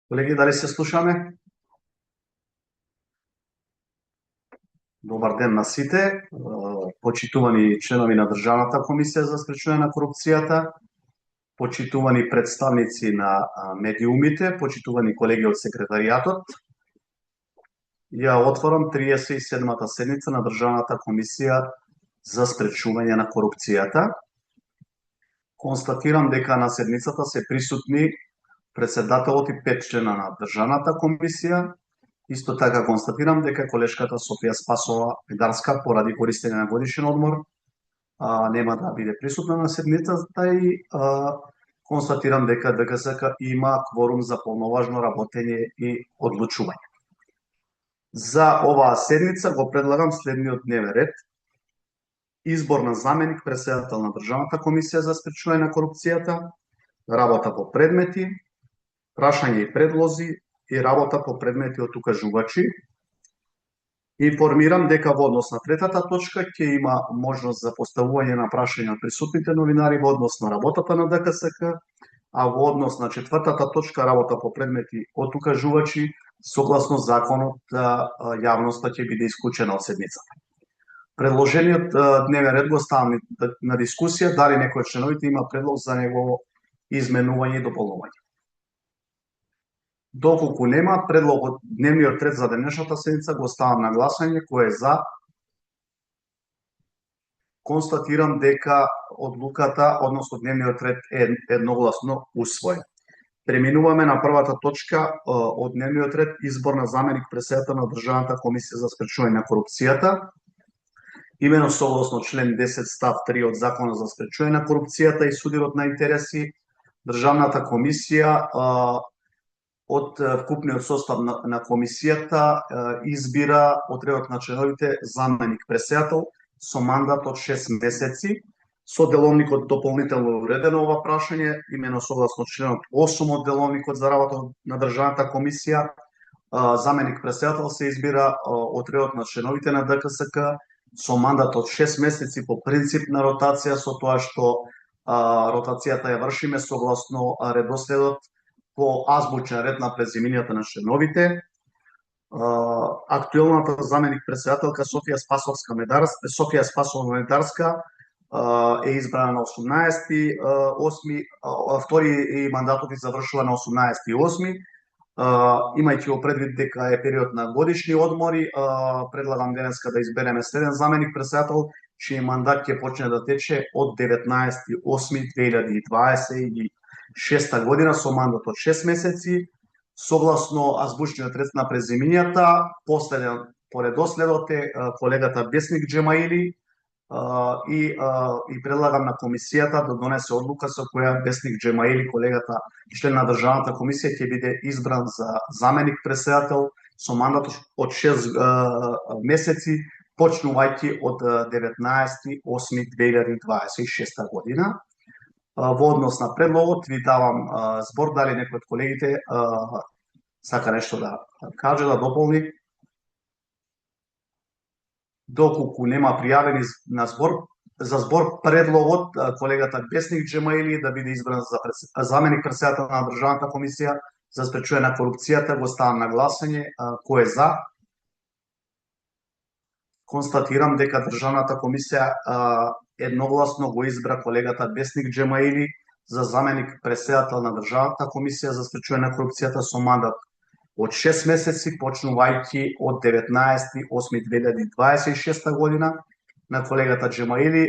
Колеги, дали се слушаме? Добар ден на сите, почитувани членови на Државната комисија за спречување на корупцијата, почитувани представници на медиумите, почитувани колеги од секретаријатот. Ја отворам 37-та седница на Државната комисија за спречување на корупцијата. Констатирам дека на седницата се присутни председателот и 5 члена на Државната комисија. Исто така констатирам дека колешката Софија Спасова Медарска поради користење на годишен одмор нема да биде присутна на седницата и констатирам дека ДКСК има кворум за полноважно работење и одлучување. За оваа седница го предлагам следниот дневен ред: избор на заменик претседател на Државната комисија за спречување на корупцијата, работа по предмети, прашања и предлози и работа по предмети од укажувачи. Информирам дека во однос на третата точка ќе има можност за поставување на прашања од присутните новинари во однос на работата на ДКСК, а во однос на четвртата точка работа по предмети од укажувачи, согласно законот, јавноста ќе биде исклучена од седницата. Предложениот дневен ред го ставам на дискусија. Дали некој од членовите има предлог за негово изменување и дополнување? Доколку нема, предлогот дневниот ред за денешната седница го ставам на гласање. Кој е за? Констатирам дека одлуката, односно дневниот ред е едногласно усвоен. Преминуваме на првата точка од дневниот ред: избор на заменик претседател на Државната комисија за спречување на корупцијата. Имено согласно член 10 став 3 од Законот за спречување на корупцијата и судирот на интереси, Државната комисија од вкупниот состав на комисијата избира од редот на членовите заменик претседател со мандат од 6 месеци. Со деловникот дополнително уредено ова прашање, имено согласно членот 8 од деловникот за работа на Државната комисија, заменик претседател се избира од редот на членовите на ДКСК со мандат од 6 месеци по принцип на ротација, со тоа што ротацијата ја вршиме согласно редоследот по азбучен ред на презимињата на членовите. Актуелната заменик претседателка Софија Спасова Медарска е избрана на 18.8. Втори и мандатот и завршува на 18.8. Имајќи во предвид дека е период на годишни одмори, предлагам денеска да избереме следен заменик претседател, чиј мандат ќе почне да тече од 19.8.2026 година со мандат од 6 месеци. Согласно азбучниот ред на презимињата, последен по редоследот е колегата Бесник Џемаили и предлагам на комисијата да донесе одлука со која Бесник Џемаили, колегата член на Државната комисија, ќе биде избран за заменик претседател со мандат од 6 месеци, почнувајќи од 19.8.2026 година. Во однос на предлогот ви давам збор. Дали некој од колегите сака нешто да каже, да дополни? Доколку нема пријавени за збор, предлогот колегата Бесник Џемаили да биде избран за заменик претседател на Државната комисија за спречување на корупцијата го ставам на гласање. Кој е за? Констатирам дека Државната комисија едногласно го избра колегата Бесник Џемаили за заменик претседател на Државната комисија за спречување на корупцијата со мандат од 6 месеци, почнувајќи од 19.8.2026 година. На колегата Џемаили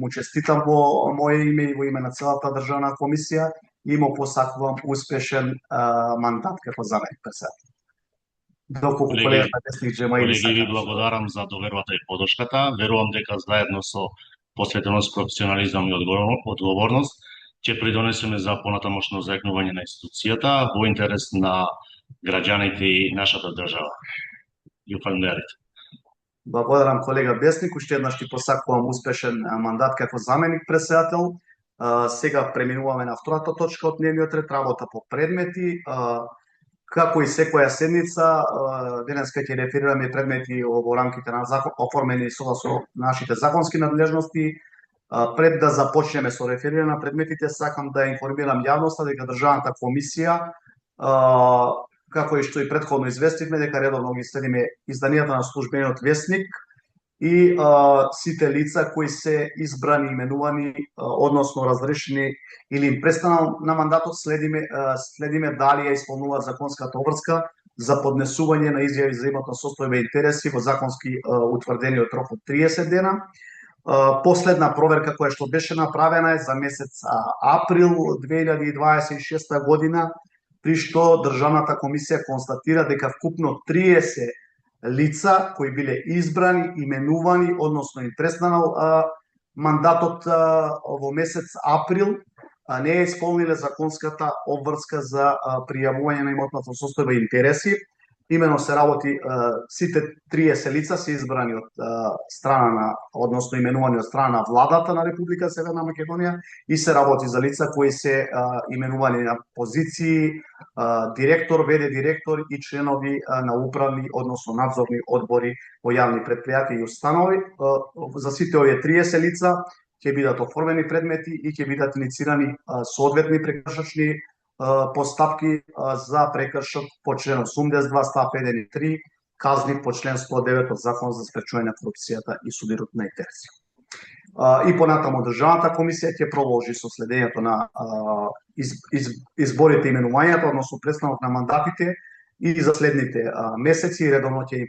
му честитам во моје име и во име на целата Државна комисија и му посакувам успешен мандат како заменик претседател. Доколку колегата Бесник Џемаили... Колеги, ви благодарам за довербата и подршката. Верувам дека заедно со посветеност, професионализам и одговорност ќе придонесеме за понатамошно заекнување на институцијата во интерес на граѓаните и нашата држава. Благодарам, колега Бесник. Уште еднаш ти посакувам успешен мандат како заменик претседател. Сега преминуваме на втората точка од дневниот ред: работа по предмети. Како и секоја седница, денеска ќе реферираме предмети во рамките на закон, оформени согласно нашите законски надлежности. Пред да започнеме со реферирање на предметите, сакам да информирам јавноста дека Државната комисија како и што и претходно известивме, дека редовно ги следиме изданијата на Службениот весник и сите лица кои се избрани, именувани, односно разрешени или им престанал на мандатот, следиме дали ја исполнуваат законската обврска за поднесување на изјави за имотна состојба и интереси во законски утврдениот рок од 30 дена. Последна проверка која што беше направена е за месец април 2026 година, при што Државната комисија констатира дека вкупно 30 лица кои биле избрани, именувани, односно им престанал мандатот во месец април, не е исполниле законската обврска за пријавување на имотната состојба и интереси. Имено се работи, сите 30 лица се избрани од страна на, односно именувани од страна на владата на Република Северна Македонија, и се работи за лица кои се именувани на позиции директор, ВД директор и членови на управни, односно надзорни одбори во јавни претпријатија и установи. За сите овие 30 лица ќе бидат оформени предмети и ќе бидат иницирани соодветни прекршачни постапки за прекршок по член 82 став 1 и 3, казни по член 109 од Закон за спречување на корупцијата и судирот на интереси. И понатаму Државната комисија ќе продолжи со следењето на изборите и именувањата, односно престанок на мандатите, и за следните месеци редовно ќе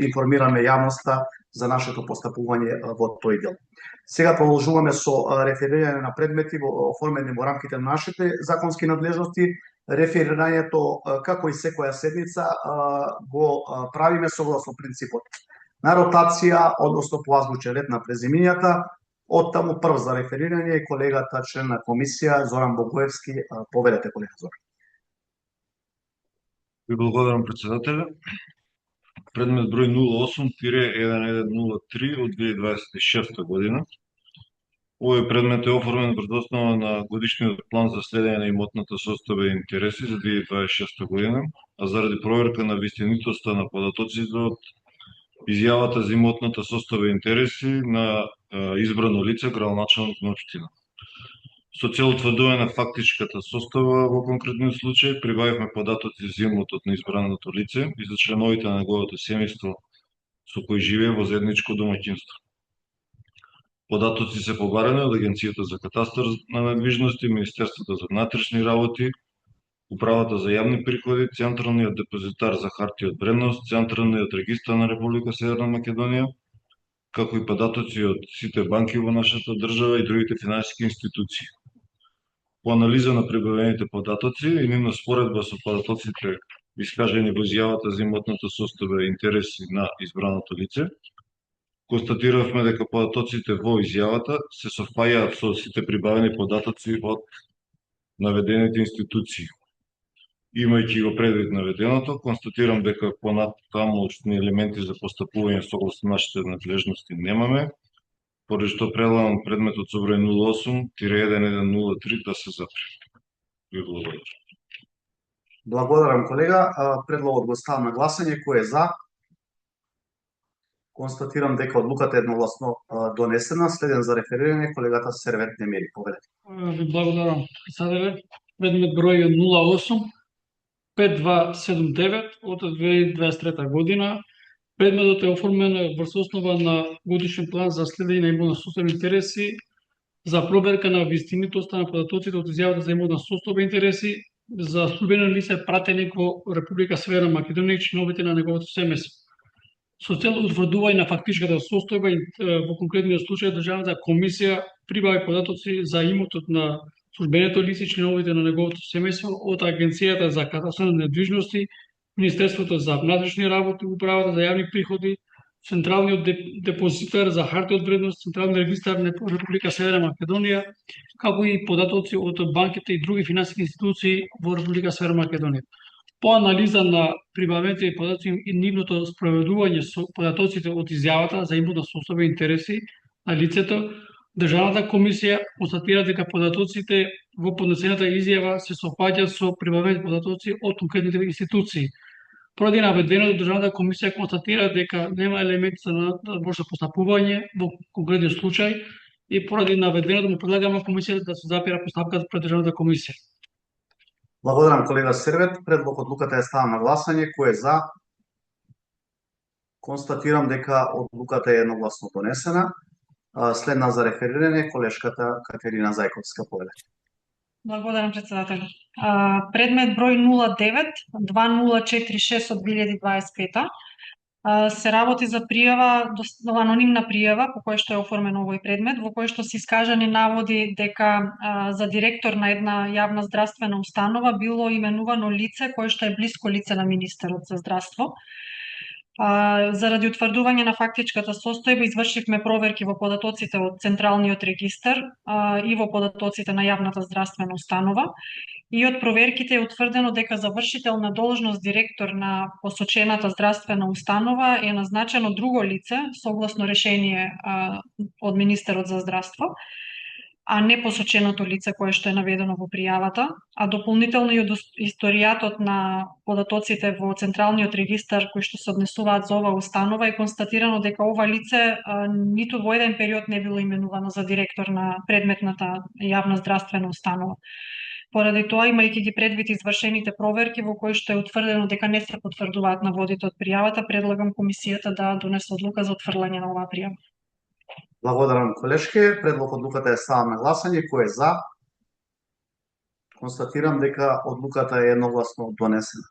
информираме јавноста за нашето постапување во тој дел. Сега продолжуваме со реферирање на предмети оформени во рамките на нашите законски надлежности. Реферирањето, како и секоја седница, го правиме согласно принципот на ротација, односно по азбучен ред на презимињата. Оттаму прв за реферирање е колегата член на комисија Зоран Богоевски. Поведете, колега Зоран. Ви благодарам, председателе. Предмет број 08-1103 од 2026 година. Овој предмет е оформен врз основа на годишниот план за следење на имотната состојба и интереси за 2026 година, а заради проверка на вистинитоста на податоците од изјавата за имотната состојба и интереси на избрано лице, градоначалник на општина. Со цел утврдување на фактичката состојба во конкретниот случај, прибавивме податоци за имотот на избраното лице и за членовите на неговото семејство со кои живее во заедничко домаќинство. Податоци се побарани од Агенцијата за катастар на недвижности, Министерството за внатрешни работи, Управата за јавни приходи, Централниот депозитар за хартија од вредност, Централниот регистар на Република Северна Македонија, како и податоци од сите банки во нашата држава и другите финансиски институции. По анализа на прибавените податоци и нивна споредба со податоците искажени во изјавата за имотната состојба и интереси на избраното лице, констатиравме дека податоците во изјавата се совпаѓаат со сите прибавени податоци од наведените институции. Имајќи го предвид наведеното, констатирам дека понатамошни елементи за постапување согласно нашите надлежности немаме, поради што предлагам предметот со број 08-1103 да се запре. Ви благодарам. Благодарам, колега. Предлогот го ставам на гласање. Кој е за? Констатирам дека одлуката е едногласно донесена. Следен за реферирање колегата Сервет Немери. Поведете. Ви благодарам, председателе. Предмет број 08-5279 од 2023 година. Предметот е оформен врз основа на годишен план за следење на имотна состојба и интереси за проверка на вистинитоста на податоците од изјавата за имотна состојба и интереси за службено лице пратеник во Република Северна Македонија и членовите на неговото семејство. Со цел утврдување на фактичката состојба во конкретниот случај Државната комисија прибави податоци за имотот на службеното лице и членовите на неговото семејство од Агенцијата за катастар на недвижности, Министерството за внатрешни работи, Управата за јавни приходи, Централниот депозитар за хартија од вредност, Централниот регистар на Република Северна Македонија, како и податоци од банките и други финансиски институции во Република Северна Македонија. По анализа на прибавените податоци и нивното спроведување со податоците од изјавата за имотна состојба и интереси на лицето, Државната комисија констатира дека податоците во поднесената изјава се совпаѓаат со прибавените податоци од конкретните институции. Поради наведеното, Државната комисија констатира дека нема елементи за надворешно постапување во конкретниот случај и поради наведеното му предлагаме комисијата да се запира постапката пред Државната комисија. Благодарам, колега Сервет. Предлог одлуката е ставам на гласање. Кој е за? Констатирам дека одлуката е едногласно донесена. Следна за реферирање колешката Катерина Зајковска, повеле. Благодарам, председател. Предмет број 09-2046 од 2025 се работи за пријава, анонимна пријава по која што е оформен овој предмет, во кој што се искажани наводи дека за директор на една јавна здравствена установа било именувано лице кое што е блиско лице на министерот за здравство. Заради утврдување на фактичката состојба извршивме проверки во податоците од Централниот регистар и во податоците на јавната здравствена установа. И од проверките е утврдено дека завршител на должност директор на посочената здравствена установа е назначено друго лице согласно решение од министерот за здравство, а не посоченото лице кое што е наведено во пријавата, а дополнително и од историјатот на податоците во Централниот регистар кои што се однесуваат за оваа установа е констатирано дека ова лице ниту во еден период не било именувано за директор на предметната јавна здравствена установа. Поради тоа, имајќи ги предвид извршените проверки во кои што е утврдено дека не се потврдуваат наводите од пријавата, предлагам комисијата да донесе одлука за отфрлање на оваа пријава. Благодарам, колешке. Предлог одлуката е ставам на гласање. Кој е за? Констатирам дека одлуката е едногласно донесена.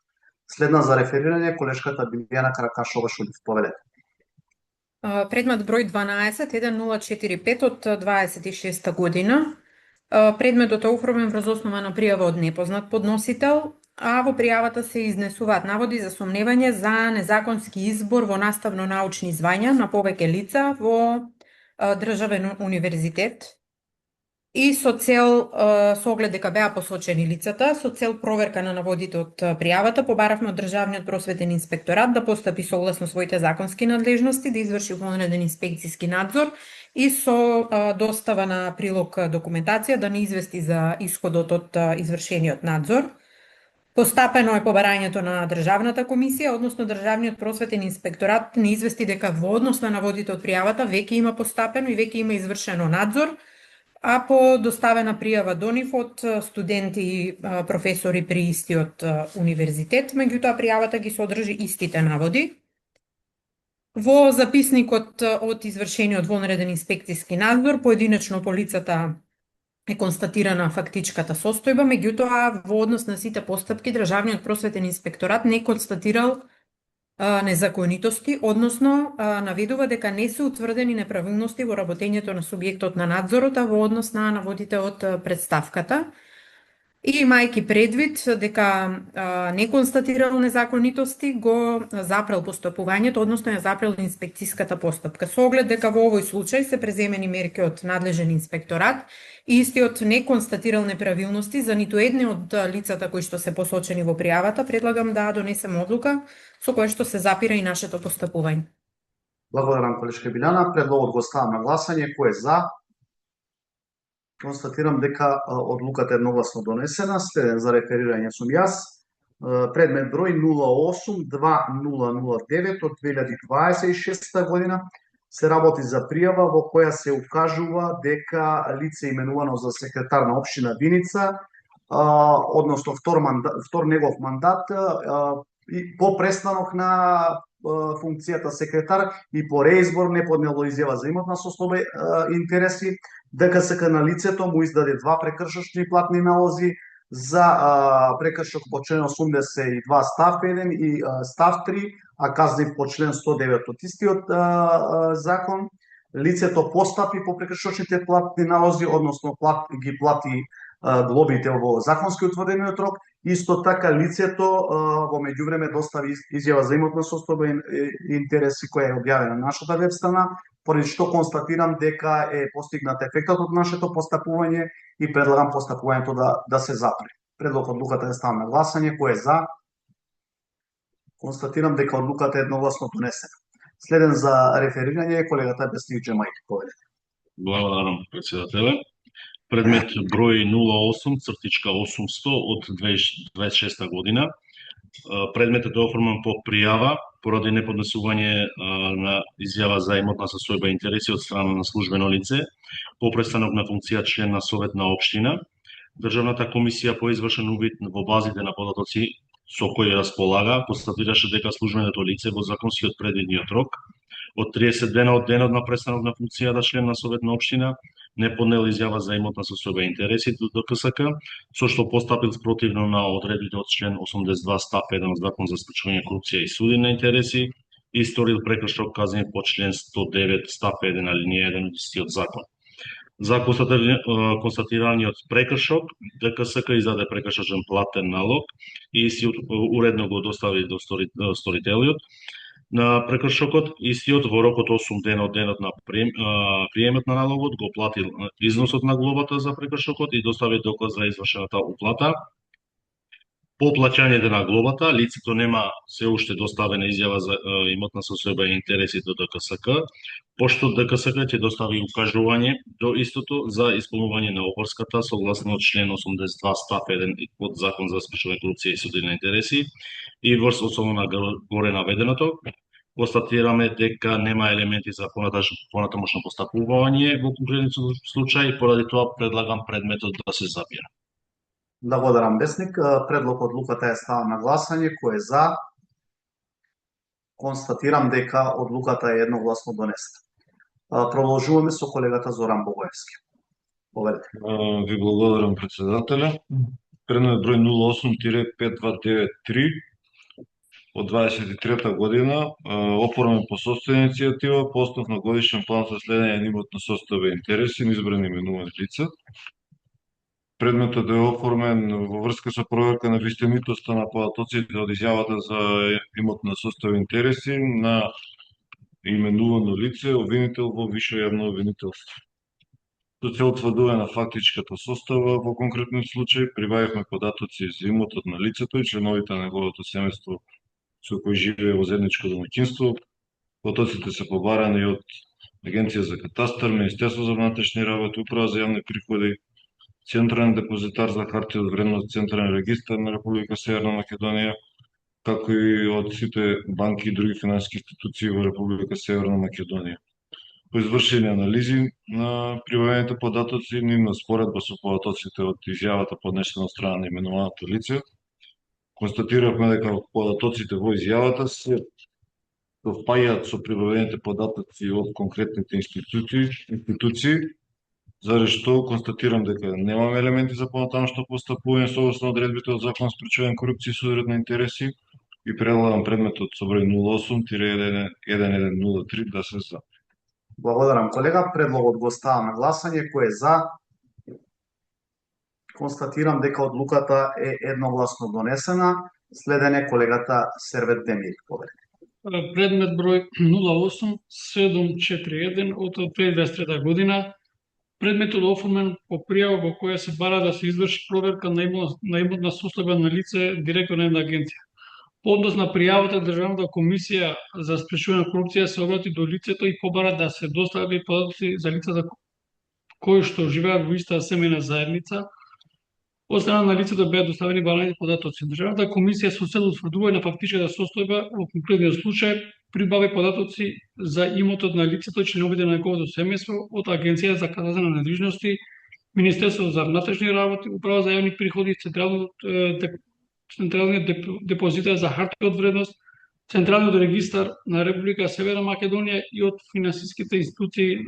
Следна за реферирање колешката Билјана Каракашова-Шулев, повелете. Предмет број 12-1045 од 26 година. Предметот е оформен врз основа на пријава од непознат подносител, а во пријавата се изнесуваат наводи за сомневање за незаконски избор во наставно-научни звања на повеќе лица во државен универзитет и со цел, со оглед дека беа посочени лицата, со цел проверка на наводите од пријавата, побаравме од Државниот просветен инспекторат да постапи согласно своите законски надлежности, да изврши вонреден инспекцијски надзор и со достава на прилог документација да не извести за исходот од извршениот надзор. Постапено е побарањето на Државната комисија, односно Државниот просветен инспекторат не извести дека во однос на наводите од пријавата веќе има постапено и веќе има извршено надзор, а по доставена пријава до нив од студенти и професори при истиот универзитет, меѓутоа пријавата ги содржи истите наводи. Во записникот од извршениот вонреден инспекцијски надзор, поединечно по лицата е констатирана фактичката состојба, меѓутоа во однос на сите постапки Државниот просветен инспекторат не констатирал незаконитости, односно наведува дека не се утврдени неправилности во работењето на субјектот на надзорот, а во однос на наводите од представката. И имајќи предвид дека не констатирал незаконитости, го запрел постапувањето, односно ја запрел инспекцијската постапка. Со оглед дека во овој случај се преземени мерки од надлежен инспекторат и истиот не констатирал неправилности за ниту едни од лицата кои што се посочени во пријавата, предлагам да донесем одлука со која што се запира и нашето постапување. Благодарам, колешка Билјана. Предлогот го ставам на гласање. Кој е за? Констатирам дека одлуката е едногласно донесена. Следен за реферирање сум јас. Предмет број 08-2009 од 2026 година. Се работи за пријава во која се укажува дека лице именувано за секретар на општина Виница, односно втор негов мандат, по престанок на функцијата секретар и по реизбор не поднело изјава за имотна состојба интереси, ДКСК на лицето му издаде 2 прекршочни платни налози за прекршок по член 82 став 1 и став 3, а казни по член 109 од истиот закон. Лицето постапи по прекршочните платни налози, односно ги плати глобите во законски утврдениот рок. Исто така лицето во меѓувреме достави изјава за имотна состојба и интереси која е објавена на нашата веб страна, поради што констатирам дека е постигнат ефектот од нашето постапување и предлагам постапувањето да се запре. Предлог одлуката е ставам на гласање. Кој е за? Констатирам дека одлуката е едногласно донесена. Следен за реферирање е колегата Беслив Џемајки, повелете. Благодарам, председателе. Предмет број 08-800 од 2026 година. Предметот е оформен по пријава поради неподнесување на изјава за имотна состојба и интереси од страна на службено лице по престанок на функција член на совет на општина. Државната комисија по извршен увид во базите на податоци со кои располага, констатираше дека службеното лице во законскиот предвидниот рок од 30 дена од денот на престанок на функцијата член на Совет на општина не поднел изјава за имотна состојба и интереси до ДКСК, со што постапил спротивно на одредбите од член 82 став 1 Закон за спречување корупција и суди на интереси и сторил прекршок казнен по член 109 став 1 алинеја 1 од истиот закон. За констатираниот прекршок, ДКСК издаде прекршочен платен налог и истиот уредно го достави до сторителјот на прекршокот. Истиот во рок од 8 дена од денот на приемот на налогот го платил износот на глобата за прекршокот и достави доказ за извршената уплата. По плаќањето на глобата, лицето нема се уште доставена изјава за имотна состојба и интереси до ДКСК, пошто ДКСК ќе достави укажување до истото за исполнување на обврската согласно член 82 став 1 од Закон за спречување корупција и суди на интереси и врз основа на горе наведеното, констатираме дека нема елементи за понатамошно постапување во конкретниот случај, поради тоа предлагам предметот да се запира. Благодарам, Весник. Предлог одлуката е ставен на гласање. Кој е за? Констатирам дека одлуката е едногласно донесена. Продолжуваме со колегата Зоран Богоевски. Поверете. Ви благодарам, председателе. Предмет број 08-5293 од 23 година, оформен по собствена иницијатива, по основ на годишен план за следење на имотна состојба и интереси на избрани именувани лица. Предметот е оформен во врска со проверка на вистинитоста на податоците од изјавата за имотна состојба и интереси на именувано лице, обвинител во висше јавно обвинителство. Со цел утврдување на фактичката состава во конкретниот случај, прибавивме податоци за имотот на лицето и членовите на неговото семејство со кои живее во заедничко домаќинство. Податоците се побарани од Агенција за катастар, Министерство за внатрешни работи, Управа за јавни приходи, Централен депозитар за хартија од вредност, Централен регистар на Република Северна Македонија, како и од сите банки и други финансиски институции во Република Северна Македонија. По извршени анализи на прибавените податоци, нивна споредба со податоците од изјавата поднесена од страна на именуваното лице, констатиравме дека податоците во изјавата се совпаѓаат со прибавените податоци од конкретните институции, заради што констатирам дека немаме елементи за понатамошно постапување согласно одредбите од Закон за спречување корупција и суди на интереси и предлагам предметот со број 08-1103 да се запише. Благодарам, колега. Предлогот го ставам на гласање. Кој е за? Констатирам дека одлуката е едногласно донесена. Следен е колегата Сервет Демир. Предмет број 08741 од 2023 година. Предметот е оформен по пријава во која се бара да се изврши проверка на имотна состојба на лице директор на една агенција. По однос на пријавата, Државната комисија за спречување на корупција се обрати до лицето и побара да се достави податоци за лицата кои што живеат во иста семејна заедница. Од страна на лицето беа доставени бараните податоци. Државната комисија со цел утврдување на фактичката состојба во конкретниот случај прибави податоци за имотот на лицето и членовите на неговото семејство од Агенција за катастар на недвижности, Министерство за внатрешни работи, Управа за јавни приходи, Централниот депозитар за хартија од вредност, Централниот регистар на Република Северна Македонија и од финансиските институции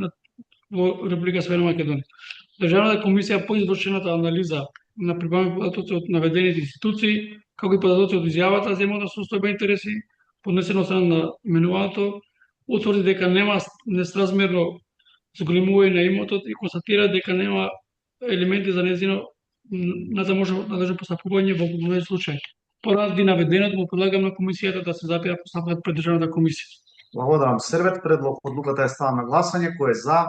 во Република Северна Македонија. Државната комисија по извршената анализа на прибавени податоци од наведените институции, како и податоци од изјавата за имотна состојба и интереси, поднесено од страна на именуваното, утврди дека нема несразмерно зголемување на имотот и констатира дека нема елементи за нејзино надлежно постапување во конкретен случај. Поради наведеното му предлагам на комисијата да се запира постапката пред Државната комисија. Благодарам, Сервет. Предлог одлуката е ставен на гласање. Кој е за?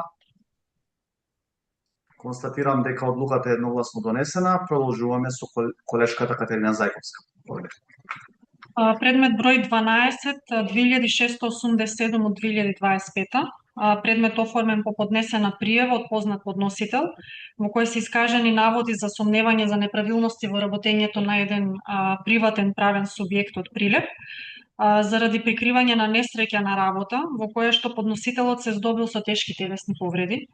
Констатирам дека одлуката е едногласно донесена. Продолжуваме со колешката Катерина Зајковска. Предмет број 12-2687 од 2025. Предмет оформен по поднесена пријава од познат подносител, во кој се искажани наводи за сомневање за неправилности во работењето на еден приватен правен субјект од Прилеп, заради прикривање на несреќа на работа, во која што подносителот се здобил со тешки телесни повреди.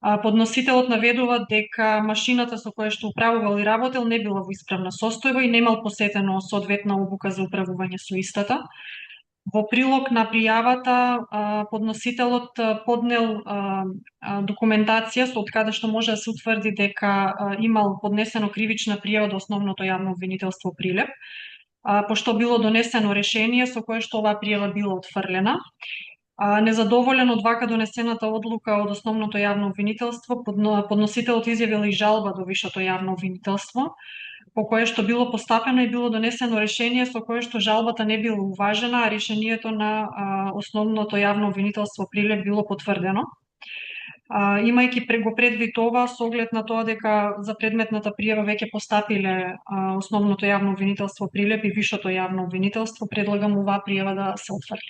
Подносителот наведува дека машината со која што управувал и работел не била во исправна состојба и немал посетено соодветна обука за управување со истата. Во прилог на пријавата, подносителот поднел документација со од каде што може да се утврди дека имал поднесено кривична пријава до основното јавно обвинителство Прилеп, пошто било донесено решение со кое што оваа пријава била отфрлена. Незадоволен од вака донесената одлука од основното јавно обвинителство, подносителот изјавил и жалба до вишето јавно обвинителство, по кое што било постапено и било донесено решение со кое што жалбата не била уважена, а решението на основното јавно обвинителство Прилеп било потврдено. Имајќи го предвид ова, со оглед на тоа дека за предметната пријава веќе постапиле основното јавно обвинителство Прилеп и вишето јавно обвинителство, предлагам оваа пријава да се отфрли.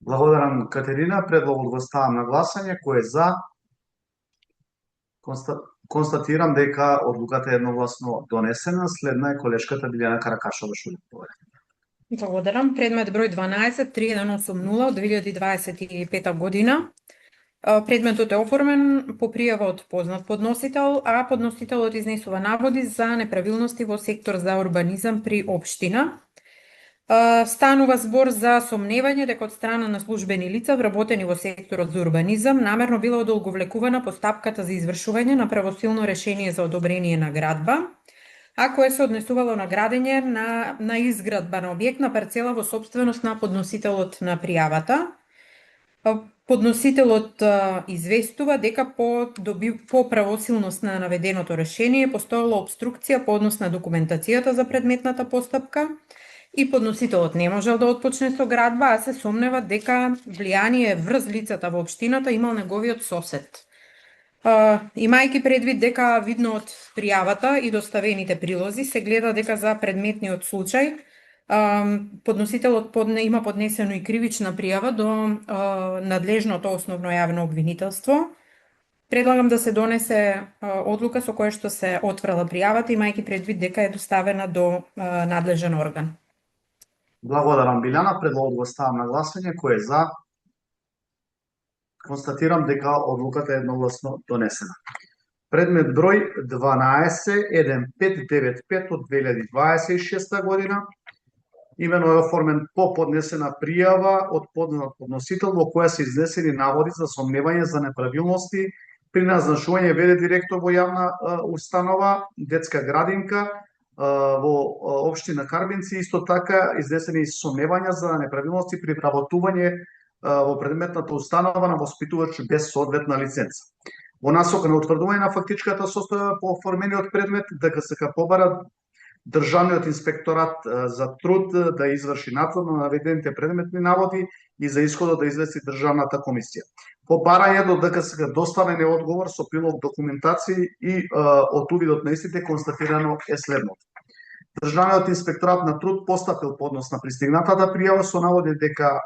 Благодарам, Катерина. Предлогот го ставам на гласање. Кој е за? Констатирам дека одлуката е едногласно донесена. Следна е колешката Билјана Каракашова Шуликова. Благодарам. Предмет број 12 3180 од 2025 година. Предметот е оформен по пријава од познат подносител, а подносителот изнесува наводи за неправилности во сектор за урбанизам при општина. Станува збор за сомневање дека од страна на службени лица вработени во секторот за урбанизам намерно била одолговлекувана постапката за извршување на правосилно решение за одобрение на градба, а кое се однесувало на градење на изградба на објект на парцела во сопственост на подносителот на пријавата. Подносителот известува дека по правосилност на наведеното решение постоела обструкција по однос на документацијата за предметната постапка и подносителот не можел да отпочне со градба, а се сомнева дека влијание врз лицата во општината имал неговиот сосед. Имајќи предвид дека видно од пријавата и доставените прилози се гледа дека за предметниот случај подносителот има поднесено и кривична пријава до надлежното основно јавно обвинителство. Предлагам да се донесе одлука со која што се отфрла пријавата, имајќи предвид дека е доставена до надлежен орган. Благодарам, Билјана. Предлогот го ставам на гласање. Кој е за? Констатирам дека одлуката е едногласно донесена. Предмет број 121595 од 2026 година. Имено е оформен по поднесена пријава од познат подносител во која се изнесени наводи за сомневање за неправилности при назначување ВД директор во јавна установа детска градинка во општина Карбинци. Исто така изнесени сомневања за неправилности при вработување во предметната установа на воспитувач без соодветна лиценца. Во насока на утврдување на фактичката состојба по оформениот предмет, ДКСК побара Државниот инспекторат за труд да изврши надзор на наведените предметни наводи и за исходот да извести Државната комисија. По барање до ДКСК доставен е одговор со прилог документација и од увидот на истите констатирано е следното. Државниот инспекторат на труд постапил поднос на пристигнатата пријава со наводи дека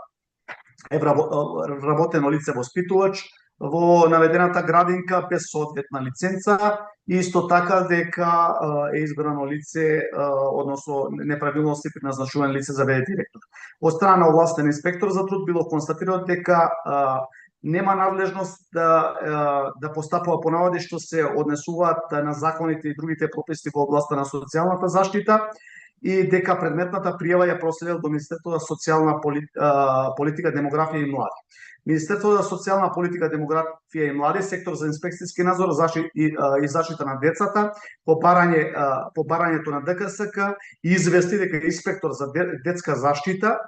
е вработено лице воспитувач во наведената градинка без соодветна лиценца и исто така дека е избрано лице, односно неправилности при назначување лице за ВД директор. Од страна на овластен инспектор за труд било констатирано дека нема надлежност да постапува по наводи што се однесуваат на законите и другите прописи во областа на социјалната заштита и дека предметната пријава ја проследил до Министерството за социјална политика, демографија и млади. Министерството за социјална политика, демографија и млади, сектор за инспекцијски надзор и заштита на децата, по барањето на ДКСК извести дека инспектор за детска заштита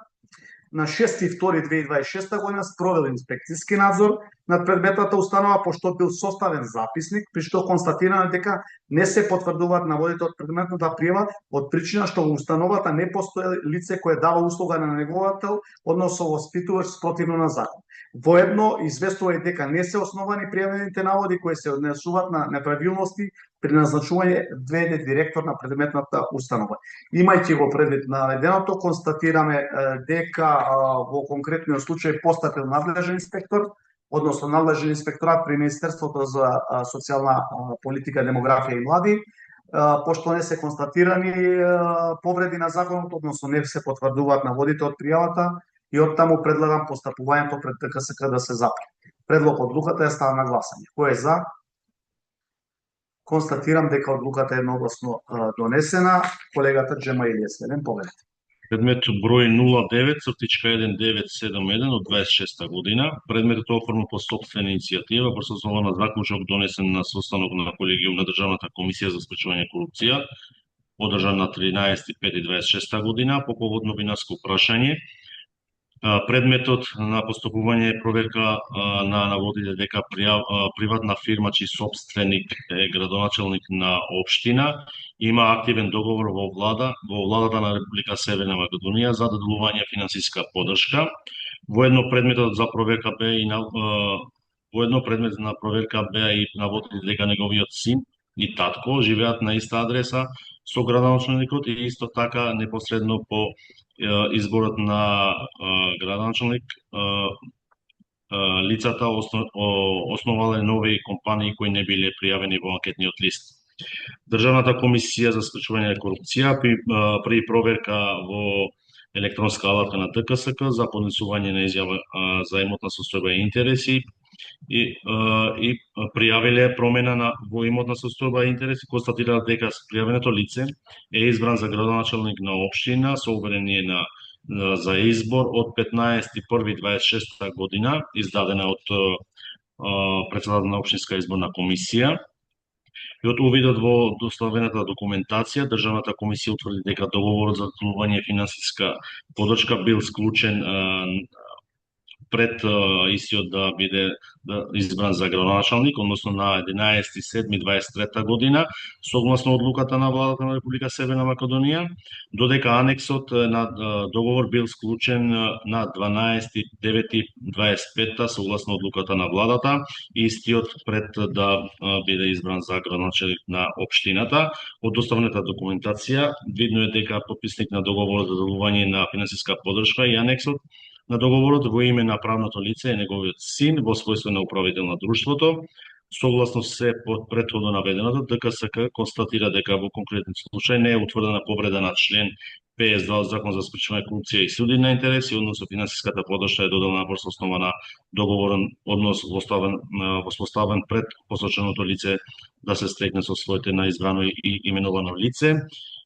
на 6.2.2026 година спровел инспекцијски надзор над предметната установа пошто бил составен записник при што констатирано дека не се потврдуваат наводите од предметната пријава од причина што во установата не постои лице кое дава услуга на неговател, односно воспитувач спротивно на закон. Воедно известува и дека не се основани пријавените наводи кои се однесуваат на неправилности при назначување ВД директор на предметната установа. Имајќи го предвид наведеното, констатираме дека во конкретниот случај постапил надлежен инспектор, односно надлежен инспекторат при Министерството за социјална политика, демографија и млади, пошто не се констатирани повреди на законот, односно не се потврдуваат наводите од пријавата и оттаму предлагам постапувањето пред ДКСК да се запре. Предлог одлуката ја ставам на гласање. Кој е за? Констатирам дека одлуката е едногласно донесена. Колегата Џема Илијеслен, поведете. Предмет број 09/1971 од 26 година. Предметот е оформен по сопствена иницијатива врз основа на заклучок донесен на состанок на колегиум на Државната комисија за спречување корупција, одржан на 13.5.26 година по повод новинарско прашање. Предметот на постапување е проверка на наводите дека приватна фирма чиј сопственик е градоначелник на општина има активен договор во владата на Република Северна Македонија за доделување финансиска поддршка. Воедно предметот на проверка беа и наводите дека неговиот син и татко живеат на иста адреса со градоначелникот и исто така непосредно по изборот на градоначелник лицата основале нови компании кои не биле пријавени во анкетниот лист. Државната комисија за спречување на корупција при проверка во електронска алатка на ДКСК за поднесување на изјава за имотна состојба и интереси и пријавиле промена во имотна состојба и интереси, констатирале дека пријавеното лице е избран за градоначелник на општина со уверение за избор од 15.1.26 година, издадена од председател на општинска изборна комисија. И од увидот во доставената документација, Државната комисија утврди дека договорот за доделување финансиска поддршка бил склучен пред истиот да биде избран за градоначелник, односно на 11.7.23 година, согласно одлуката на владата на Република Северна Македонија, додека анексот на договор бил склучен на 12.9.25 согласно одлуката на владата, истиот пред да биде избран за градоначелник на општината. Од доставената документација видно е дека подписник на договорот за доделување на финансиска поддршка и анексот на договорот во име на правното лице е неговиот син во својство на управител на друштвото. Согласно се под претходно наведеното, ДКСК констатира дека во конкретен случај не е утврдена повреда на член 52 од Закон за спречување корупција и суди на интереси, односно финансиската поддршка е доделена врз основа на договорен однос воспоставен пред посоченото лице да се стекне со своите на избрано и именовано лице.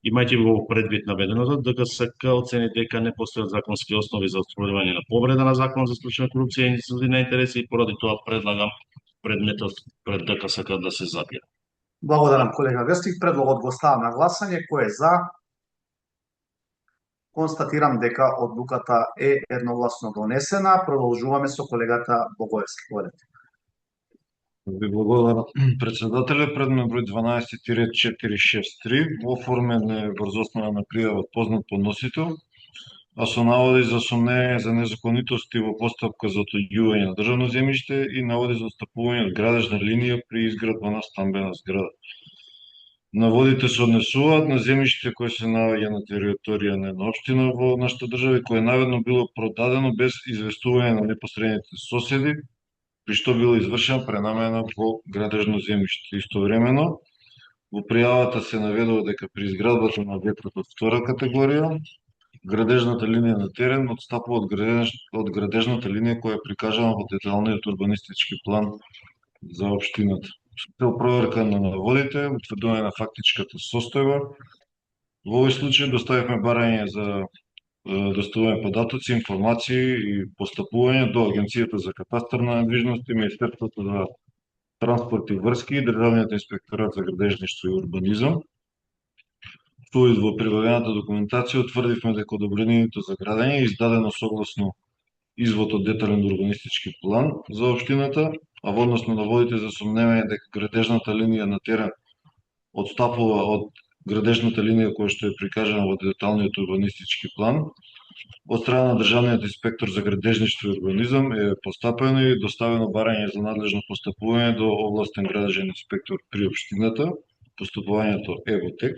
Имајќи во предвид наведеното, ДКСК оцени дека не постојат законски основи за устварување на повреда на Закон за спречување корупција и суди на интереси и поради тоа предлагам предметот пред ДКСК да се забија. Благодарам, колега Вестик. Предлогот го ставам на гласање. Кој е за? Констатирам дека одлуката е едногласно донесена. Продолжуваме со колегата Богоевски. Ви благодарам, председателе. Предмет број 12-463 оформен е врз основа на пријава од познат подносител, а со наводи за сомнение за незаконитости во постапка за отоѓување на државно земјиште и наводи за отстапување од градежна линија при изградба на стамбена зграда. Наводите се однесуваат на земјиште кое се наоѓа на територија на една општина во нашата држава и кое наведно било продадено без известување на непосредните соседи, при што била извршена пренамена во градежно земјиште. Истовремено, во пријавата се наведува дека при изградбата на објектот од втора категорија, градежната линија на терен отстапува од градежната линија која е прикажана во деталниот урбанистички план за општината. Со цел проверка на наводите, утврдување на фактичката состојба, во овој случај доставивме барање за доставување податоци, информации и постапување до Агенцијата за катастар на недвижности, Министерството за транспорт и врски и Државниот инспекторат за градежништво и урбанизам. Со во прибавената документација утврдивме дека одобрението за градење е издадено согласно извод од детален урбанистички план за општината, а во однос на наводите за сомневање дека градежната линија на терен отстапува од градежната линија која што е прикажана во деталниот урбанистички план, од страна на Државниот инспектор за градежништво и урбанизам е постапено и доставено барање за надлежно постапување до областен градежен инспектор при општината. Постапувањето е во тек.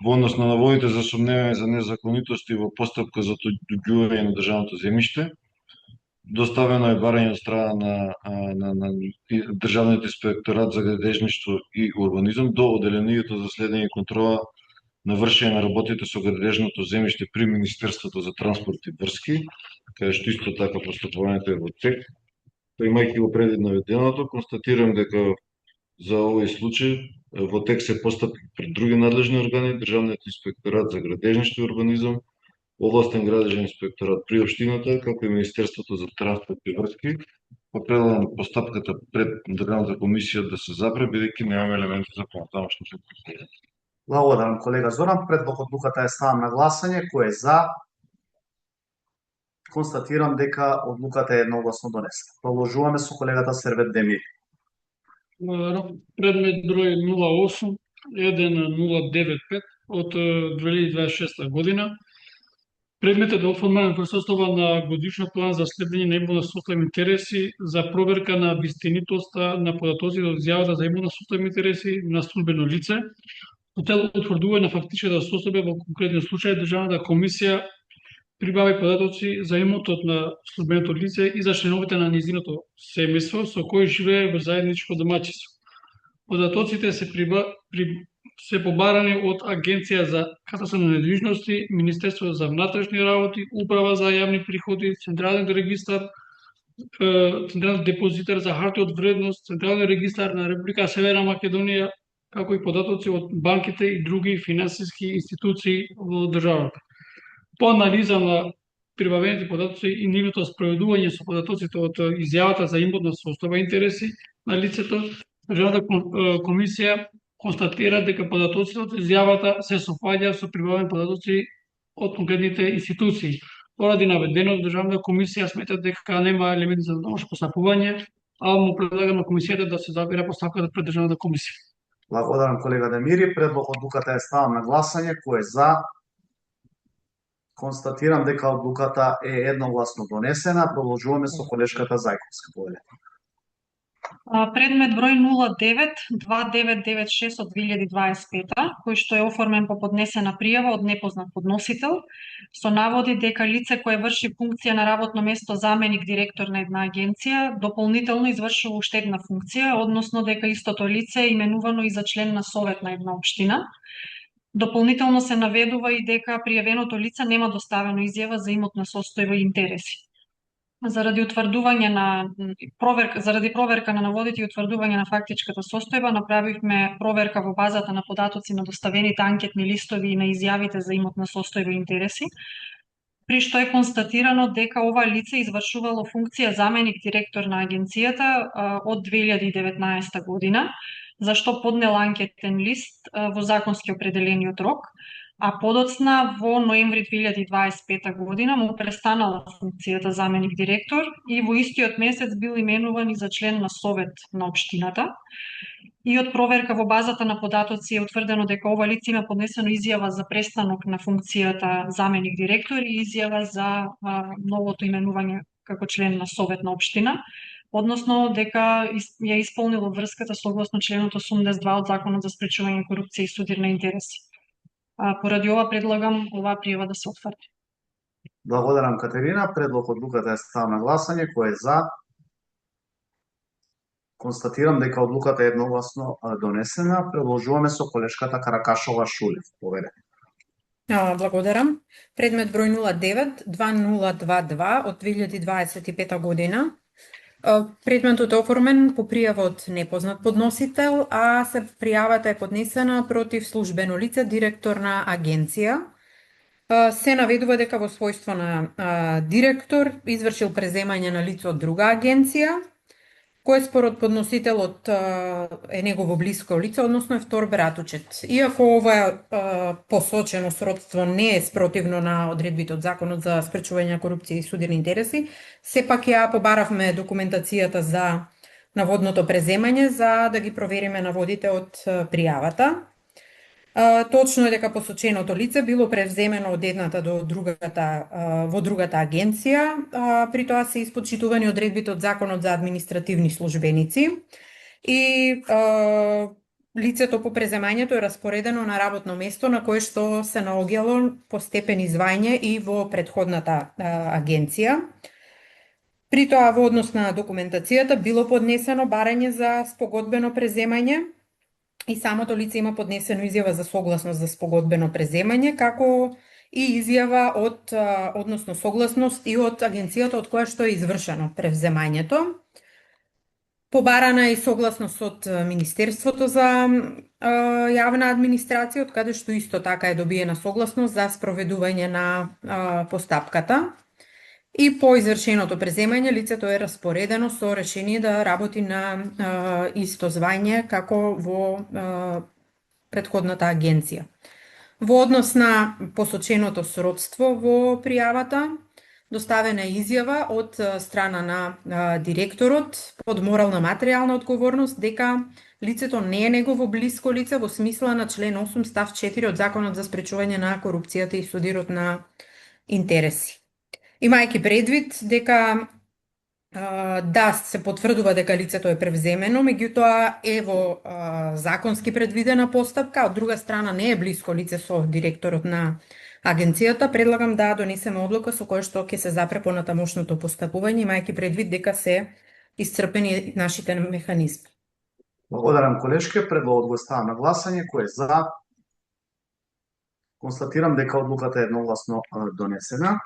Во однос на наводите за сомневање за незаконитости во постапка за отоѓување на државното земјиште, доставено е барање од страна на Државниот инспекторат за градежништво и урбанизам до одделението за следење и контрола на вршење на работите со градежното земјиште при Министерството за транспорт и врски, каде што исто така постапувањето е во тек. Имајќи го предвид наведеното, констатирам дека за овој случај во тек се постапи пред други надлежни органи, Државниот инспекторат за градежништво и урбанизам, Областен градежен инспекторат при општината, како и Министерството за транспорт и врски. Предлагам постапката пред Државната комисија да се запре, бидејќи немаме елементи за понатамошно се. Благодарам, колега Зоран. Предлог одлуката е ставам на гласање. Кој е за? Констатирам дека одлуката е едногласно донесена. Продолжуваме со колегата Сервет Демир. Предмет број 08-1095 од 2026 година. Предметот е оформен врз основа на годишен план за следење на имотна состојба интереси за проверка на вистинитоста на податоците од изјавата за имотна состојба интереси на службено лице. Со цел утврдување на фактичката состојба во конкретен случај, Државната комисија прибави податоци за имотот на службеното лице и за членовите на нејзиното семејство со кои живее во заедничко домаќинство. Податоците се побарани од Агенција за катастар на недвижности, Министерство за внатрешни работи, Управа за јавни приходи, Централен регистар, Централен депозитар за харти од вредност, Централен регистар на Република Северна Македонија, како и податоци од банките и други финансиски институции во државата. По анализа на прибавените податоци и нивното спроведување со податоците од изјавата за имотна состојба интереси на лицето, Државната комисија констатира дека податоците од изјавата се совпаѓаат со прибавени податоци од конкретните институции. Поради наведеното, Државната комисија смета дека нема елементи за домашно постапување, а му предлага на комисијата да се запира постапката пред Државната комисија. Благодарам, колега Демири. Предлог одлуката е ставам на гласање. Кој е за? Констатирам дека одлуката е едногласно донесена. Продолжуваме со колешката Зајковска. Повелете. Предмет број 09-2996 од 2025, кој што е оформен по поднесена пријава од непознат подносител, со наводи дека лице кое врши функција на работно место заменик директор на една агенција, дополнително извршува уште една функција, односно дека истото лице е именувано и за член на совет на една општина. Дополнително се наведува и дека пријавеното лице нема доставено изјава за имотна состојба и интереси. Заради проверка на наводите и утврдување на фактичката состојба, направивме проверка во базата на податоци на доставените анкетни листови и на изјавите за имотна состојба и интереси, при што е констатирано дека ова лице извршувало функција заменик директор на агенцијата од 2019 година, зашто поднел анкетен лист во законски определениот рок, а подоцна во ноември 2025 година му престанала функцијата заменик директор и во истиот месец бил именуван и за член на совет на општината. И од проверка во базата на податоци е утврдено дека ова лице има поднесено изјава за престанок на функцијата заменик директор и изјава за новото именување како член на совет на општина, односно дека ја исполнило врската согласно членот 82 од Законот за спречување корупција и судир на интереси. Поради ова предлагам оваа пријава да се отфрли. Благодарам, Катерина. Предлог одлуката е ставам на гласање. Кој е за? Констатирам дека одлуката е едногласно донесена. Продолжуваме со колешката Каракашова Шулев. Повелете. Благодарам. Предмет број 09-2022 од 2025 година. Предметот е оформен по пријава од непознат подносител, а пријавата е поднесена против службено лице, директор на агенција. Се наведува дека во својство на директор извршил преземање на лице од друга агенција, кој според подносителот е негово блиско лице, односно е втор братучет. Иако ова посочено сродство не е спротивно на одредбите од Законот за спречување на корупција и судирни интереси, сепак ја побаравме документацијата за наводното преземање за да ги провериме наводите од пријавата. Точно е дека посоченото лице било превземено од едната до другата во другата агенција, при тоа се испочитувани одредбите од Законот за административни службеници и лицето по преземањето е распоредено на работно место на кое што се наоѓало по степен извајање и во претходната агенција. При тоа во однос на документацијата било поднесено барање за спогодбено преземање и самото лице има поднесено изјава за согласност за спогодбено преземање, како и изјава од, односно согласност и од агенцијата од која што е извршено превземањето. Побарана е и согласност од Министерството за јавна администрација, од каде што исто така е добиена согласност за спроведување на постапката. И по извршеното преземање, лицето е распоредено со решение да работи на исто звање како во претходната агенција. Во однос на посоченото сродство во пријавата, доставена е изјава од страна на директорот под морална материјална одговорност дека лицето не е негово блиско лице во смисла на член 8 став 4 од Законот за спречување на корупцијата и судирот на интереси. Имајќи предвид дека да се потврдува дека лицето е превземено, меѓутоа е во законски предвидена постапка, од друга страна не е блиско лице со директорот на агенцијата, предлагам да донесеме одлука со која што ќе се запре понатамошното постапување, имајќи предвид дека се исцрпени нашите механизми. Благодарам, колешке. Предлогот го ставам на гласање. Кој е за? Констатирам дека одлуката е едногласно донесена.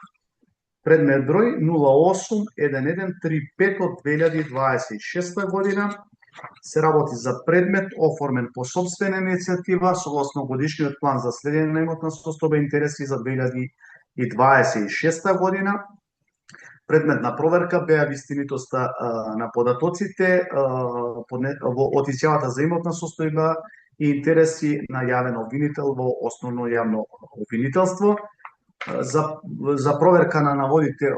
Предмет број 081135 од 2026 година се работи за предмет оформен по сопствена иницијатива согласно годишниот план за следење на имотна состојба и интереси за 2026 година. Предмет на проверка беа вистинитоста на податоците од изјавата за имотна состојба и интереси на јавен обвинител во основно јавно обвинителство. За проверка на наводите,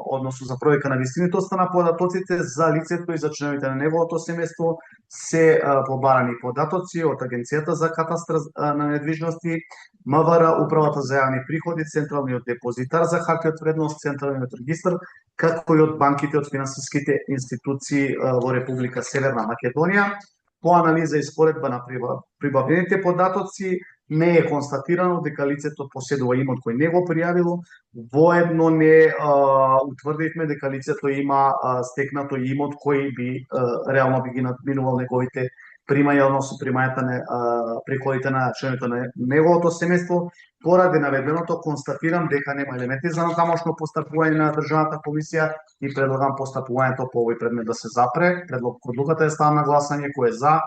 односно за проверка на вистинитоста на податоците за лицето и за членовите на неговото семејство се побарани податоци од Агенцијата за катастар на недвижности, МВР, Управата за јавни приходи, Централниот депозитар за харти од вредност, Централниот регистар, како и од банките од финансиските институции во Република Северна Македонија. По анализа и споредба на прибавените податоци не е констатирано дека лицето поседува имот кој не го пријавило. Воедно не утврдивме дека лицето има стекнато имот кој би реално би ги надминувал неговите примања, односно примањата на приходите на членовите на неговото семејство. Поради наведеното констатирам дека нема елементи за натамошно постапување на Државната комисија и предлагам постапувањето по овој предмет да се запре. Предлог одлуката е ставам на гласање. Кој е за?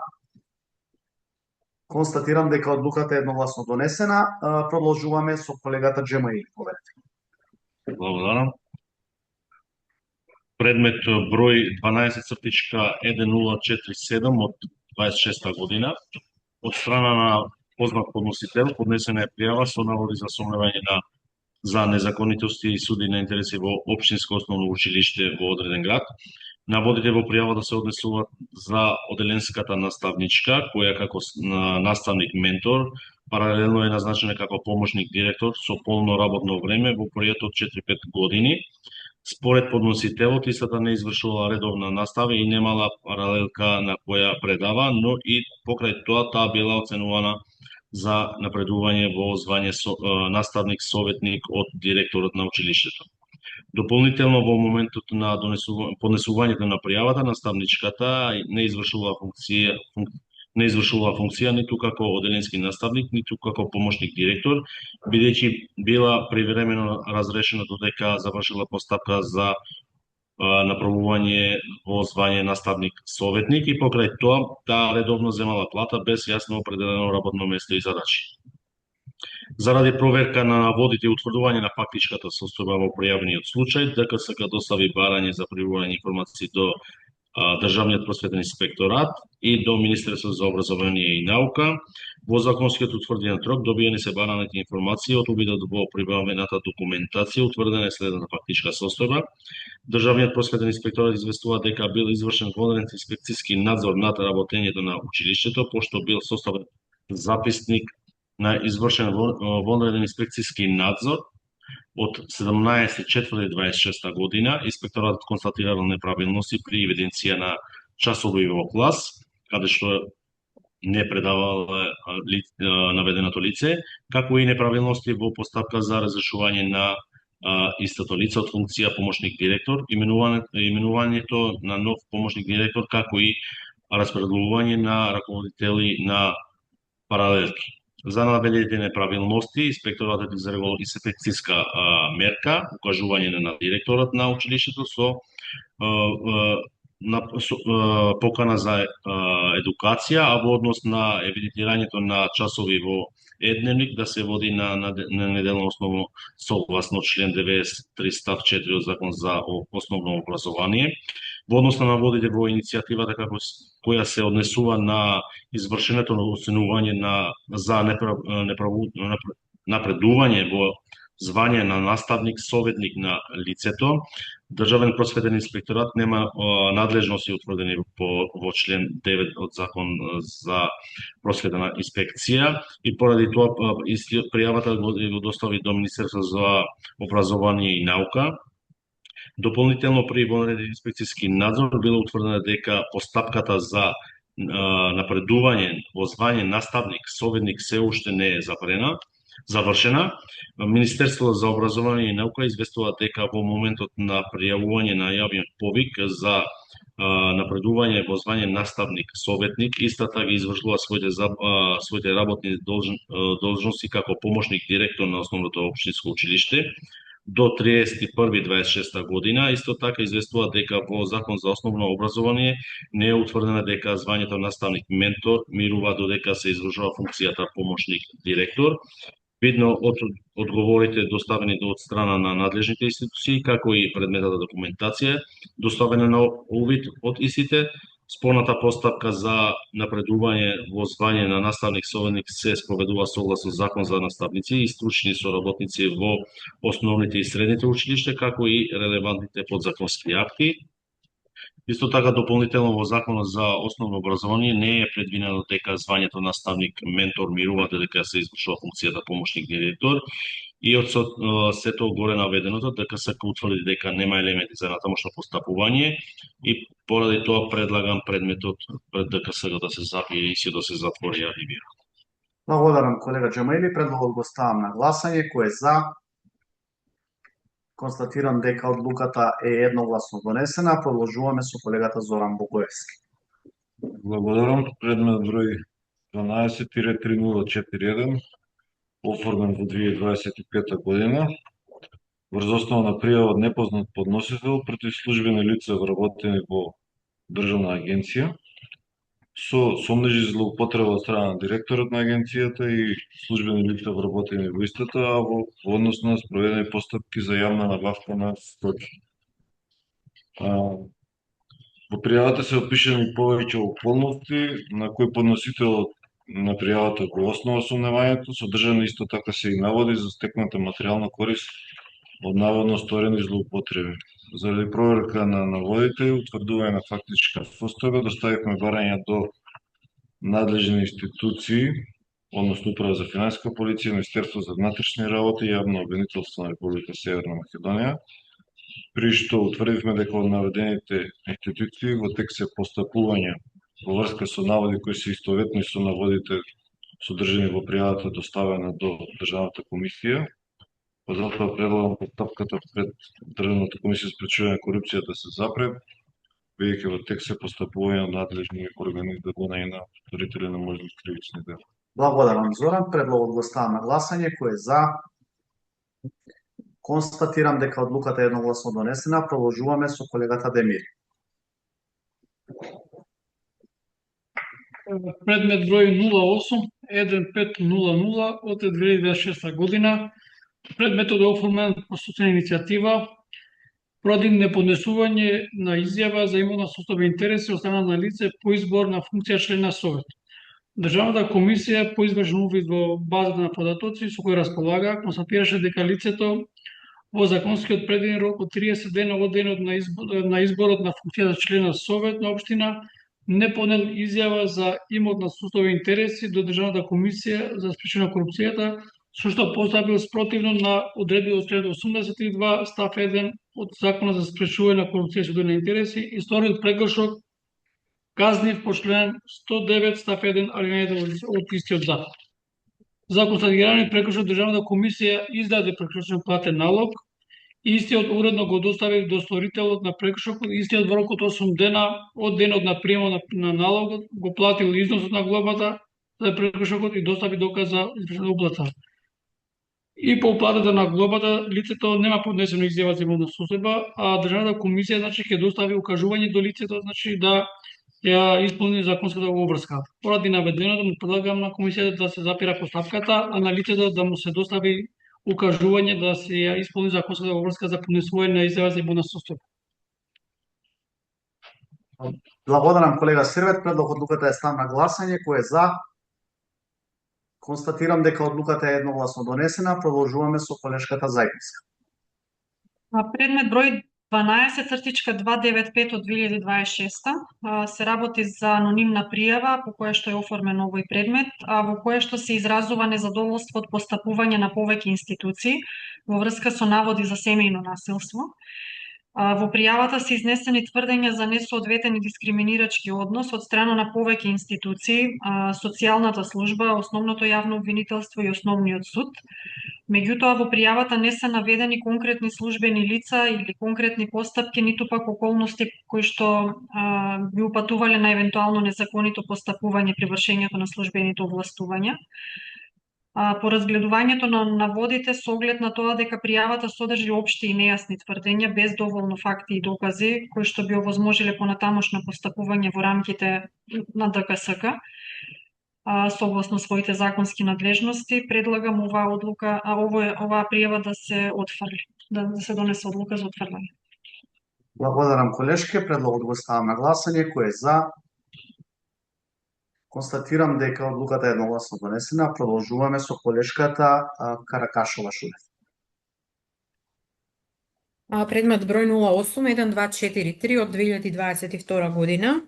Констатирам дека одлуката е едногласно донесена. Продолжуваме со колегата Джемаи. Благодарам. Предмет број 12.1047 од 26 година од страна на познат подносител поднесена е пријава со наводи за сомневање за незаконитости и суди на интереси во општинско основно училиште во одреден град. Наводите во пријавата се однесуваат за оделенската наставничка, која како наставник ментор паралелно е назначена како помошник директор со полно работно време во период од 4-5 години. Според подносителот, истата не извршувала редовна настава и немала паралелка на која предава, но и покрај тоа таа била оценувана за напредување во звање наставник советник од директорот на училиштето. Дополнително во моментот на поднесувањето на пријавата, наставничката не извршувала функција ниту како оделенски наставник, ниту како помошник директор, бидејќи била привремено разрешена додека завршила постапка за направување во звање наставник советник и покрај тоа таа редовно земала плата без јасно определено работно место и задачи. Заради проверка на наводите и утврдување на фактичката состојба во пријавениот случај, ДКСК достави барање за прибавување информации до Државниот просветен инспекторат и до Министерството за образование и наука. Во законскиот утврден рок добиени се бараните информации од увидот во прибавената документација, утврдена е следната фактичка состојба. Државниот просветен инспекторат известува дека бил извршен вонреден инспекцијски надзор над работењето на училиштето, пошто бил составен записник на извршен вонреден инспекцијски надзор од 17.4.26 година. Инспекторатот констатирал неправилности при евиденција на часови во клас, каде што не предавал наведеното лице, како и неправилности во постапка за разрешување на истото лице од функција помошник директор, именувањето на нов помошник директор, како и распределување на раководители на паралелки. За наведените неправилности, инспекторатот изрекол инспекцијска мерка, укажување на директорот на училиштето со покана за едукација, а во однос на евидентирањето на часови во едневник да се води на неделна основа согласно член 93 став 4 од Закон за основно образование. Во однос на наводите во иницијативата која се однесува на извршеното оценување за напредување во звање на наставник, советник на лицето, Државен просветен инспекторат нема надлежности утврдени во член 9 од Закон за просветна инспекција и поради тоа пријавата го достави до Министерство за образование и наука. Дополнително при вонреден инспекцијски надзор било утврдено дека постапката за напредување во звање наставник, советник се уште не е завршена. Министерството за образование и наука известува дека во моментот на пријавување на јавен повик за напредување во звање наставник, советник, истата ги извршува своите работни должности како помошник директор на основното општинско училиште до 31.26 година. Исто така известува дека во Закон за основно образование не е утврдена дека звањето наставник ментор мирува додека се извршува функцијата помошник директор. Видно од одговорите доставени од страна на надлежните институции, како и предметната документација, доставена на увид од истите, спорната постапка за напредување во звање на наставник советник се спроведува согласно Закон за наставници и стручни соработници во основните и средните училишта, како и релевантните подзаконски акти. Исто така дополнително во Законот за основно образование не е предвидено дека звањето наставник ментор мирува додека се извршува функцијата помошник директор и од сето горе наведеното ДКС утврди дека нема елементи за натамошно постапување и поради тоа предлагам предметот пред ДКС да се запие и се да се затвори архивира. Благодарам колега Џамаили, предлогот го ставам на гласање. Кој е за? Констатирам дека одлуката е едногласно донесена. Продолжуваме со колегата Зоран Богоевски. Благодарам. Предмет број 12-3041, оформен во 2025 година, врз основа на пријава од непознат подносител против службени лица вработени во државна агенција, со сомнежи за злоупотреба од страна на директорот на агенцијата и службени лица вработени во истата, а во однос на спроведени постапки за јавна набавка на стоки. Во пријавата се опишани повеќе околности на кои подносителот на пријавата го основа сомневањето, содржано исто така се и наводи за стекната материјална корист од наводно сторени злоупотреби. Заради проверка на наводите и утврдување на фактичка состојба, доставивме барања до надлежни институции, односно Управа за финансиска полиција, Министерство за внатрешни работи и Јавно обвинителство на Република Северна Македонија, при што утврдивме дека од наведените институции во тек се постапувања во врска со наводи кои се истоветни со наводите содржани во пријавата доставена до Државната комисија. Затоа предлагам постапката пред Државната комисија за спречување на корупција да се запре, бидејќи во тек се постапување од надлежни органи да го најна сторители на можни кривични дела. Благодарам, Зоран. Предлогот го ставам на гласање. Кој е за? Констатирам дека одлуката е едногласно донесена. Продолжуваме со колегата Демир. Предмет број 08-1500 од 2026 година. Предметот е оформен по собствена иницијатива поради неподнесување на изјава за имотна состојба интереси од страна на лице по избор на функција член на совет. Државната комисија по извршен увид во базата на податоци со кои располага констатираше дека лицето во законскиот предвиден рок од 30 дена од денот на изборот на функцијата член на совет на општина не поднел изјава за имотна состојба интереси до Државната комисија за спречување на корупцијата, со што постапил спротивно на одредби од член 82 став 1 од Законот за спречување на корупција и содржување на интереси и сториот прекршок казнив по член 109 став 1 алинеја 1 од истиот закон. За констатирани прекршок Државната комисија издаде прекршочен платен налог и истиот уредно го достави до сторителот на прекршокот, истиот во рок од 8 дена од денот на приемот на налогот го платил износот на глобата за прекршокот и достави доказ за извршена уплата. И по уплатата на глобата лицето нема поднесено изјава за имотна состојба, а државната комисија значи ќе достави укажување до лицето значи да ја исполни законската обврска. Поради наведеното му предлагам на комисијата да се запира постапката, а на лицето да му се достави укажување да се ја исполни законската обврска за поднесување на изјава за имотна состојба. Благодарам колега Сервет, предлог одлуката е ставен на гласање, кој е за? Констатирам дека одлуката е едногласно донесена, продолжуваме со колешката зајдинска. Предмет број 12.295 од 2026 се работи за анонимна пријава по која што е оформен овој предмет, а во која што се изразува незадоволство од постапување на повеќе институции во врска со наводи за семејно насилство. Во пријавата се изнесени тврдења за несоодветен и дискриминирачки однос од страна на повеќе институции, социјалната служба, основното јавно обвинителство и основниот суд. Меѓутоа, во пријавата не се наведени конкретни службени лица или конкретни постапки, ниту пак околности кои што би упатувале на евентуално незаконито постапување при вршењето на службените овластувања. По разгледувањето на наводите со оглед на тоа дека пријавата содржи општи и нејасни тврдења без доволно факти и докази кои што би овозможиле понатамошно постапување во рамките на ДКСК согласно своите законски надлежности, предлагам оваа одлука, оваа пријава да се отфрли, да се донесе одлука за отфрлање. Благодарам колешке, предлогот го ставам на гласање, кој е за? Констатирам дека одлуката е едногласно донесена, продолжуваме со колешката Каракашова Шулев. Предмет број 081243 од 2022 година.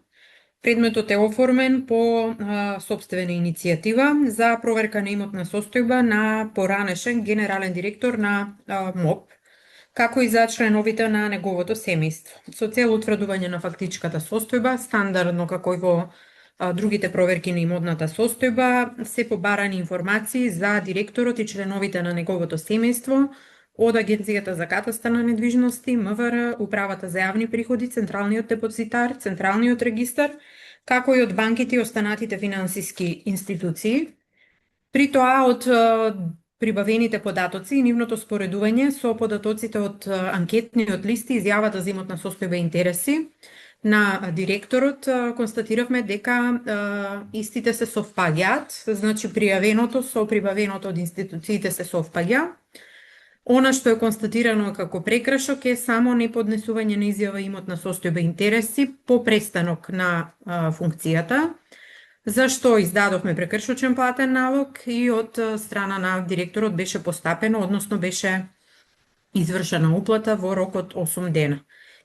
Предметот е оформен по сопствена иницијатива за проверка на имотна состојба на поранешен генерален директор на МОП, како и за членовите на неговото семејство. Со цел утврдување на фактичката состојба, стандардно како и во другите проверки на имотната состојба, се побарани информации за директорот и членовите на неговото семејство од Агенцијата за катастар на недвижности, МВР, Управата за јавни приходи, Централниот депозитар, Централниот регистар, како и од банките и останатите финансиски институции. При тоа од прибавените податоци и нивното споредување со податоците од анкетниот лист и изјавата за имотна состојба и интереси на директорот, констатиравме дека истите се совпаѓаат, значи пријавеното со прибавеното од институциите се совпаѓа. Она што е констатирано како прекршок е само неподнесување на изјава имотна состојба и интереси по престанок на функцијата, зашто издадовме прекршочен платен налог и од страна на директорот беше постапено, односно беше извршена уплата во рок од 8 дена.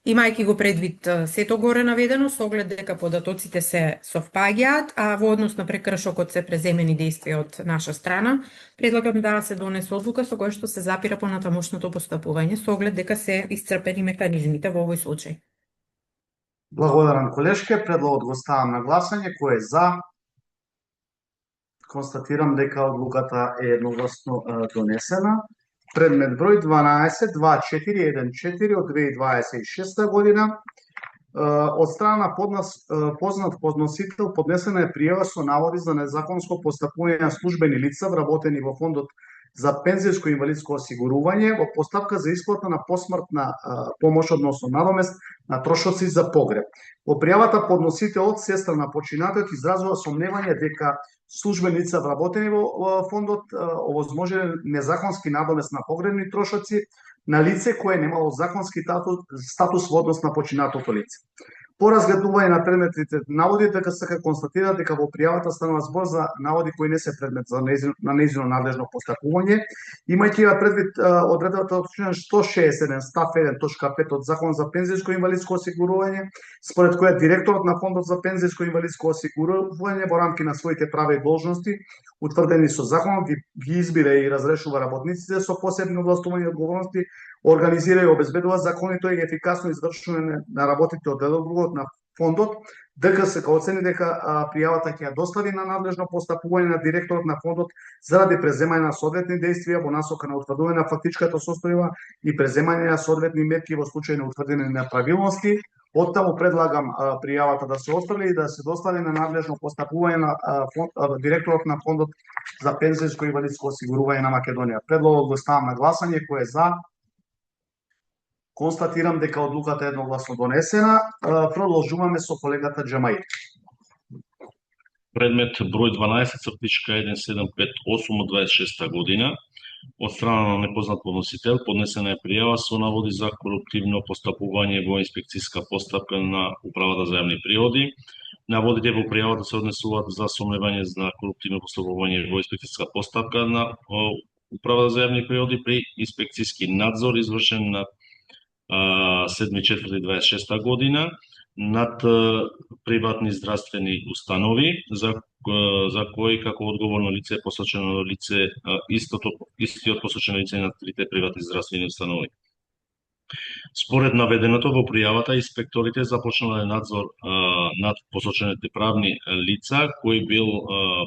Имајќи го предвид сето горе наведено, со оглед дека податоците се совпаѓаат, а во однос на прекршокот се преземени действија од наша страна, предлагам да се донесе одлука со која што се запира понатамошното постапување, со оглед дека се исцрпени механизмите во овој случај. Благодарам колешке, предлогот го ставам на гласање, кој е за? Констатирам дека одлуката е едногласно донесена. Предмет број 122414 од 2026 година. Од страна на познат подносител поднесена е пријава со наводи за незаконско постапување на службени лица вработени во фондот за пензијско и инвалидско осигурување во постапка за исплата на посмртна помош, односно надомест на трошоци за погреб. Во пријавата подносителот, сестра на починатиот, изразува сомневање дека службени лица вработени во фондот овозможиле незаконски надомест на погребни трошоци на лице кое немало законски статус во однос на починатото лице. По разгледување на предметните наводи, ДКСК констатира дека во пријавата станува збор за наводи кои не се предмет на нејзино надлежно постапување, имајќи ја предвид одредбата од член 167 став 1 точка 5 од Закон за пензијско и инвалидско осигурување, според која директорот на фондот за пензијско и инвалидско осигурување во рамки на своите права и должности утврдени со законот ги избира и разрешува работниците со посебни овластувања и одговорности, организира и обезбедува законито и ефикасно извршување на работите од делокругот на фондот, ДКСК оцени дека пријавата ќе ја достави на надлежно постапување на директорот на фондот заради преземање на соодветни действија во насока на утврдување на фактичката состојба и преземање на соодветни мерки во случај на утврдени неправилности. Оттаму предлагам пријавата да се остави и да се достави на надлежно постапување на директорот на фондот за пензијско и инвалидско осигурување на Македонија. Предлогот го ставам на гласање, кој е за. Констатирам дека одлуката е едногласно донесена. Продолжуваме со колегата Џамаи. Предмет број 12.1758 од 26 година од страна на непознат подносител поднесена е пријава со наводи за коруптивно постапување во инспекцијска постапка на Управата за јавни приходи. Наводите во пријавата се однесуваат за сомневање за коруптивно постапување во инспекцијска постапка на Управата за јавни приходи при инспекцијски надзор извршен на 7.4.26 година над приватни здравствени установи за кои како одговорно лице е посочено лице истиот посочено лице на трите приватни здравствени установи. Според наведеното во пријавата, инспекторите започнале надзор над посочените правни лица кои бил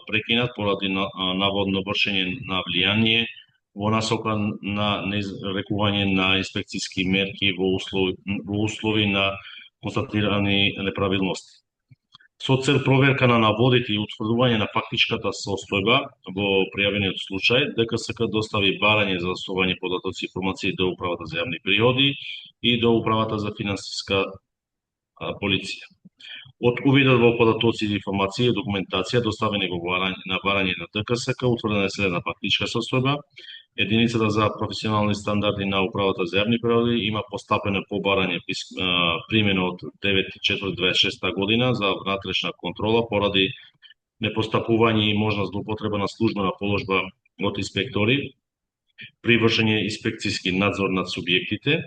прекинат поради наводно вршење на влијание во насока на неизрекување на инспекцијски мерки во услови на констатирани неправилности. Со цел проверка на наводите и утврдување на фактичката состојба во пријавениот случај, ДКСК достави барање за засовање податоци и информации до Управата за јавни приходи и до Управата за финансиска полиција. Од увидот во податоци и информации и документација доставени во барање на ДКСК утврдена е следна фактичка состојба. Единицата за професионални стандарди на Управата за јавни приходи има постапено по барање примено од 9.4.26 година за внатрешна контрола поради непостапување и можна злоупотреба на службена положба од инспектори при вршење инспекцијски надзор над субјектите.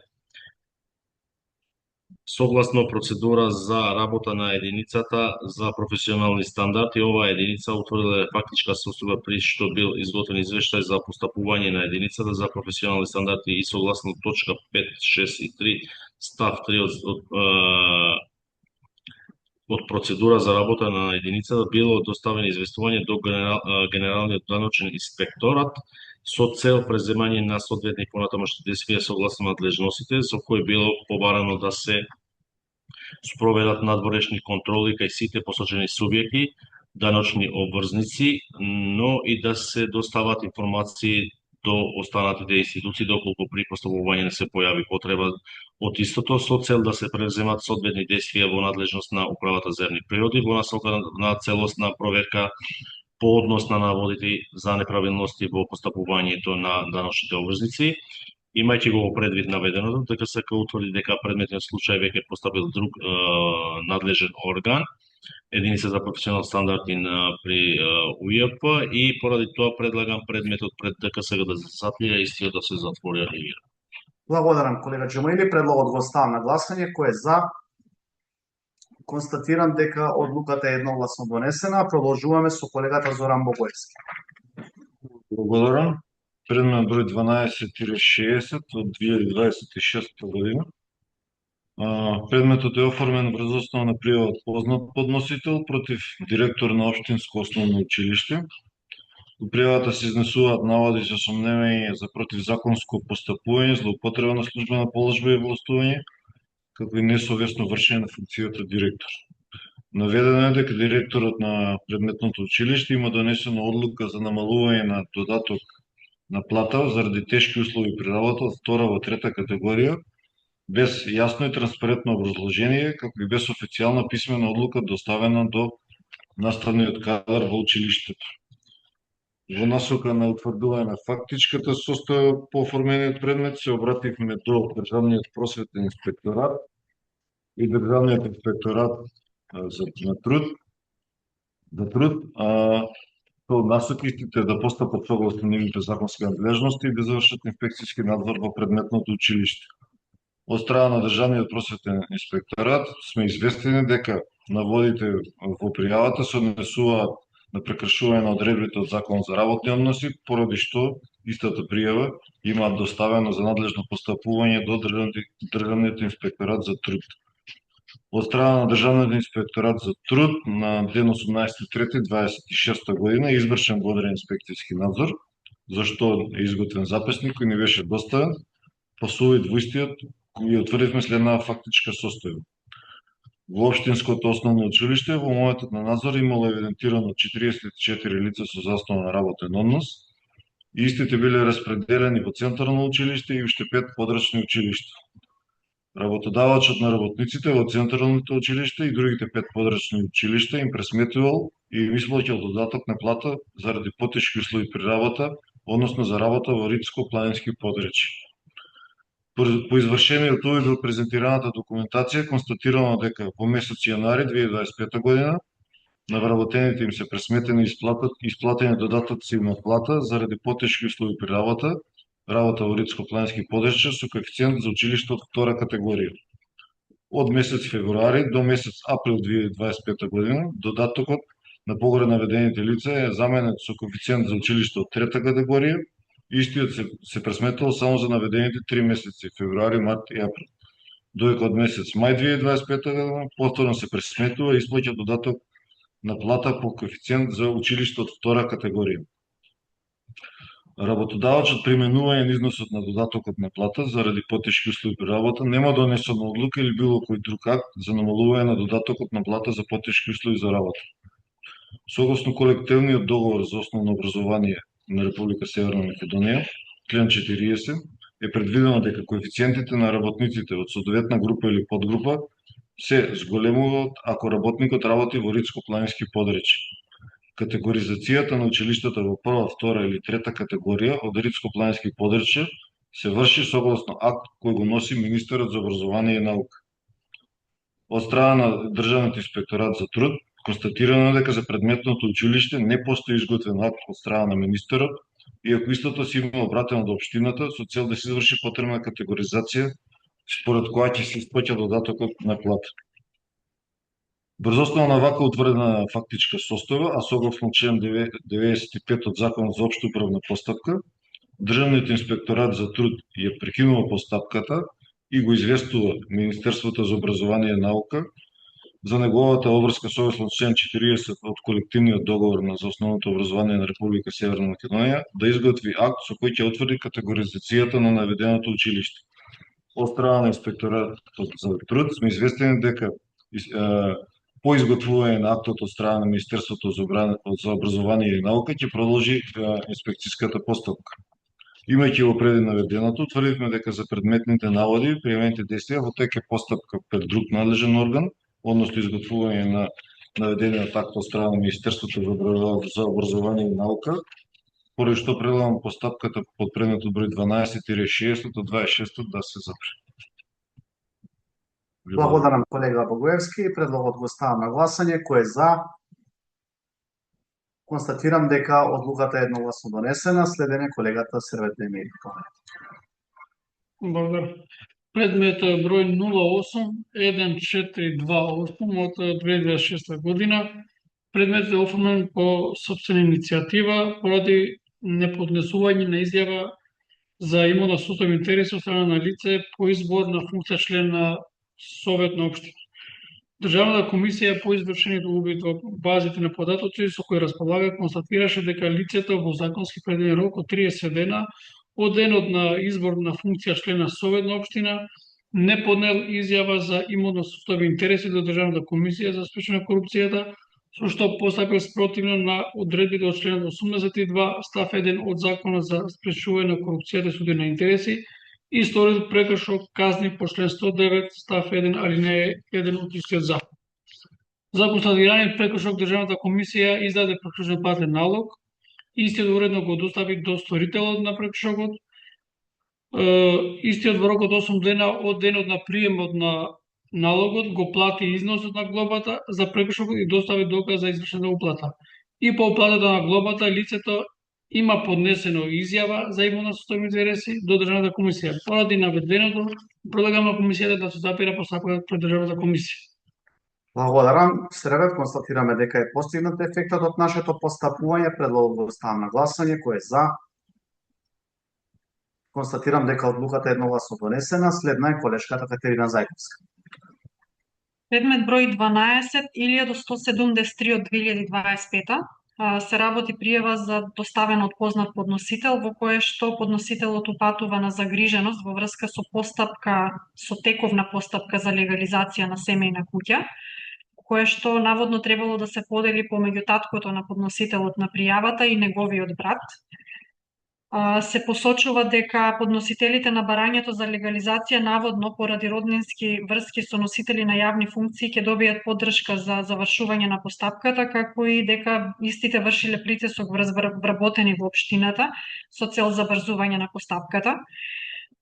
Согласно процедура за работа на единицата за професионални стандарди, оваа единица утврдила фактичка состојба при што бил изготвен извештај за постапување на единицата за професионални стандарди и согласно точка 5, 6 и 3 став 3 од процедура за работа на единицата било доставено известување до Генералниот граничен инспекторат со цел преземање на соодветни понатамошни действија согласно надлежностите, со кои било побарано да се спроведат надворешни контроли кај сите посочени субјекти, даночни обврзници, но и да се достават информации до останатите институции доколку при постапување не се појави потреба од истото, со цел да се преземат соодветни действија во надлежност на Управата за јавни приходи во насока на целосна проверка по однос на наводите за неправилности во постапувањето на даночните обврзници. Имајќи го предвид наведеното, ДКСК утврди дека предметниот случај веќе постапил друг надлежен орган, единица за професионални стандарди при УЈП, и поради тоа предлагам предметот пред ДКСК да се затлија и истиот да се затвори архивира. Благодарам, колега Џамаили. Предлогот го ставам на гласање. Кој е за? Констатирам дека одлуката е едногласно донесена. Продолжуваме со колегата Зоран Богоевски. Благодарам. Предмет број 12.60 од 2026 година. Предметот е оформен врз основа на пријава од познат подносител против директор на Општинско основно училиште. Во пријавата се изнесуваат наводи за сомневање за противзаконско постапување, злоупотреба на службена положба и властување, како и несовесно вршење на функцијата директор. Наведено е дека директорот на предметното училиште има донесена одлука за намалување на додаток на плата заради тешки услови при работа од втора во трета категорија, без јасно и транспарентно образложение, како и без официјална писмена одлука доставена до наставниот кадар во училиштето. Во насока на утврдување на фактичката состојба по оформениот предмет се обративме до Државниот просветен инспекторат и Државниот инспекторат за труд, со насоките да постапат согласно нивните законски надлежности и да завршат инспекцијски надзор во предметното училиште. Од страна на Државниот просветен инспекторат сме известени дека наводите во пријавата се однесуваат на прекршување на одредбите од Закон за работни односи, поради што истата пријава има доставено за надлежно постапување до Државниот инспекторат за труд. од страна на Државниот инспекторат за труд на ден 18.3.26 година е извршен воден инспекцијски надзор, за што е изготвен записник кој ни беше доставен, по совид во истиот кој утврдивме следна фактичка состојба. Во Општинското основно училиште во моментот на надзор имало евидентирано 44 лица со заснован работен однос, и истите биле распределени во центарно училиште и уште 5 подрачни училишта. Работодавачот на работниците во централното училиште и другите 5 подрачни училишта им пресметувал и им исплаќал додаток на плата заради потешки услови при работа, односно за работа во ридско-планински подрачја. По извршениот увид од презентираната документација констатирано дека во месец јануари 2025 година на вработените им се пресметени исплатени додатоци на плата заради потешки услови при работа во ридско-планински подрачја со коефициент за училиште од втора категорија. Од месец февруари до месец април 2025 година додатокот на погоре наведените лица е заменет со коефициент за училиште од трета категорија. Истиот се пресметувал само за наведените 3 месеци февруари, март и април. Додека од месец мај 2025 година повторно се пресметува и исплаќа додаток на плата по коефициент за училиште од втора категорија. Работодавачот при именување на износот на додатокот на плата заради потешки услови при работа нема донесена одлука или било кој друг акт за намалување на додатокот на плата за потешки услови за работа. Согласно колективниот договор за основно образование на Република Северна Македонија, член 40, е предвидено дека коефициентите на работниците од соодветна група или подгрупа се зголемуваат ако работникот работи во ридско-планински подрачја. Категоризацијата на училиштата во прва, втора или трета категорија од ридско-планински подрачја се врши согласно акт кој го носи министерот за образование и наука. Од страна на Државниот инспекторат за труд констатирано дека за предметното училиште не постои изготвен акт од страна на министерот, иако истото се има обратено до општината со цел да се изврши потребна категоризација според која ќе се исплаќа додатокот на плата. Врз основа на вака утврдена фактичка состојба, а согласно член 95 од Законот за општа управна постапка, Државниот инспекторат за труд ја прекинува постапката и го известува Министерството за образование и наука за неговата обврска согласно член 40 од колективниот договор за основното образование на Република Северна Македонија да изготви акт со кој ќе утврди категоризацијата на наведеното училиште. Од страна на инспекторатот за труд сме известени дека по изготвување на актот од страна на Министерството за образование и наука ќе продолжи инспекцијската постапка. Имајќи во преди наведеното, тврдивме дека за предметните наводи и пријавените действија во тек е постапка пред друг надлежен орган, односно изготвување на наведениот акт од страна на Министерството за образование и наука, поради што предлагам постапката под предметот број 12-60 од 26 да се запре. Благодарам колега Богоевски. Предлогот го ставам на гласање. Кој е за? Констатирам дека одлуката е едногласно донесена. Следене колегата Сервет Демир. Благодарам. Предмет број 08-1428 од 2026 година. Предмет е оформен по сопствена иницијатива поради неподнесување на изјава за имот сустав интереси од страна на лице по избор на функција член на Совет на општина. Државната комисија по извршените увид во базите на податоци со кои располага констатираше дека лицето во законски предвиден рок од 30 дена од денот на избор на функција член на Совет на општина не поднел изјава за имот состави интереси до Државната комисија за спречување на корупцијата, со што постапил спротивно на одредбите од член 82 став 1 од Законот за спречување на корупцијата и суди на интереси и сторил прекршок казни по член 109 став 1 алинеја 1 од истиот закон. За констатираниот прекршок Државната комисија издаде прекршочен платен налог. Истиот уредно го достави до сторителот на прекршокот. Истиот во рок од 8 дена од денот на приемот на налогот го плати износот на глобата за прекршокот и достави доказ за извршена уплата. И по уплатата на глобата лицето има поднесено изјава за имот составни интереси до Државната комисија. Поради наведеното, предлагам на комисијата да се запира постапката пред Државната комисија. Благодарам. Сребет, констатираме дека е постигнат ефектот од нашето постапување. Предлогот го ставам на гласање. Кој е за? Констатирам дека одлуката е едногласно донесена. Следна е колешката Катерина Зајковска. Предмет број 12, 1173 од 2025 се работи пријава за доставена од познат подносител, во кое што подносителот упатува на загриженост во врска со тековна постапка за легализација на семејна куќа, кое што наводно требало да се подели помеѓу таткото на подносителот на пријавата и неговиот брат. Се посочува дека подносителите на барањето за легализација наводно поради роднински врски со носители на јавни функции ќе добијат поддршка за завршување на постапката, како и дека истите вршиле притисок врз вработени во општината со цел забрзување на постапката.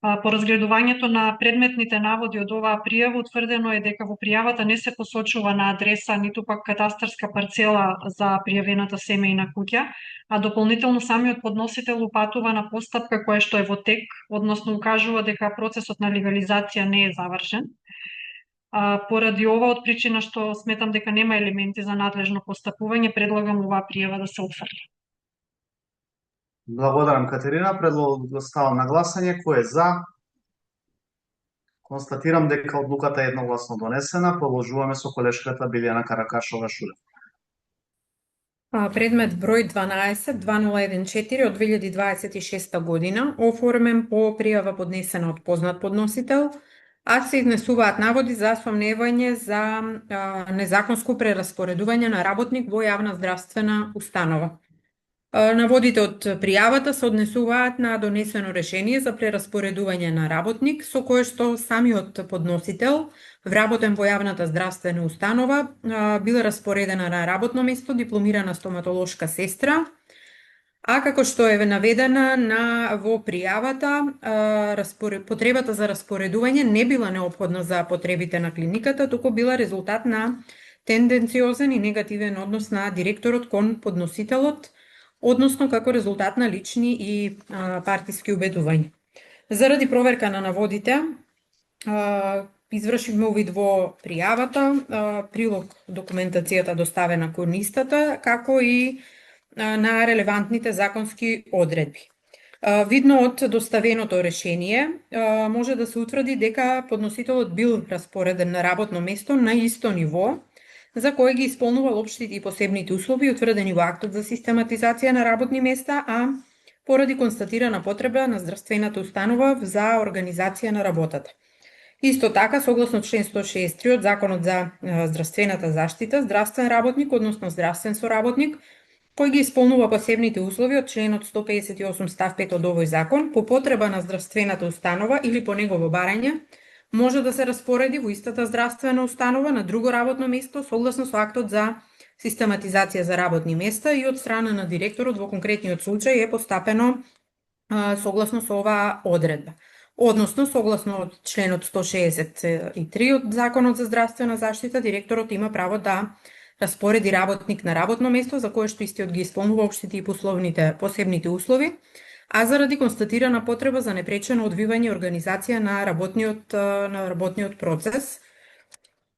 По разгледувањето на предметните наводи од оваа пријава, утврдено е дека во пријавата не се посочува на адреса, ниту пак катастарска парцела за пријавената семејна куќа, а дополнително самиот подносител упатува на постапка која што е во тек, односно укажува дека процесот на легализација не е завршен. Поради ова, од причина што сметам дека нема елементи за надлежно постапување, предлагам оваа пријава да се отфрли. Благодарам, Катерина. Предлогот го ставам на гласање. Кој е за? Констатирам дека одлуката е едногласно донесена. Продолжуваме со колешката Билјана Каракашова-Шулев. Предмет број 12, 2014 од 2026 година, оформен по пријава поднесена од познат подносител, а се изнесуваат наводи за сомневање за незаконско прераспоредување на работник во јавна здравствена установа. Наводите од пријавата се однесуваат на донесено решение за прераспоредување на работник, со кое што самиот подносител, вработен во јавната здравствена установа, била распоредена на работно место дипломирана стоматолошка сестра, а како што е наведена во пријавата, потребата за распоредување не била неопходна за потребите на клиниката, туку била резултат на тенденциозен и негативен однос на директорот кон подносителот, односно како резултат на лични и партиски убедувања. Заради проверка на наводите, извршивме увид во пријавата, прилог документацијата доставена кон истата, како и на релевантните законски одредби. Видно од доставеното решение, може да се утврди дека подносителот бил распореден на работно место на исто ниво, за кој ги исполнувал општите и посебните услови утврдени во актот за систематизација на работни места, а поради констатирана потреба на здравствената установа за организација на работата. Исто така, согласно член 163 од Законот за здравствената заштита, здравствен работник, односно здравствен соработник, кој ги исполнува посебните услови од членот 158 став 5 од овој закон, по потреба на здравствената установа или по негово барање, може да се распореди во истата здравствена установа на друго работно место согласно со актот за систематизација за работни места и од страна на директорот во конкретниот случај е постапено согласно со оваа одредба. Односно, согласно членот 163 од Законот за здравствена заштита, директорот има право да распореди работник на работно место за кое што истиот ги исполнува општите и посебните услови, а заради констатирана потреба за непречено одвивање и организација на работниот процес.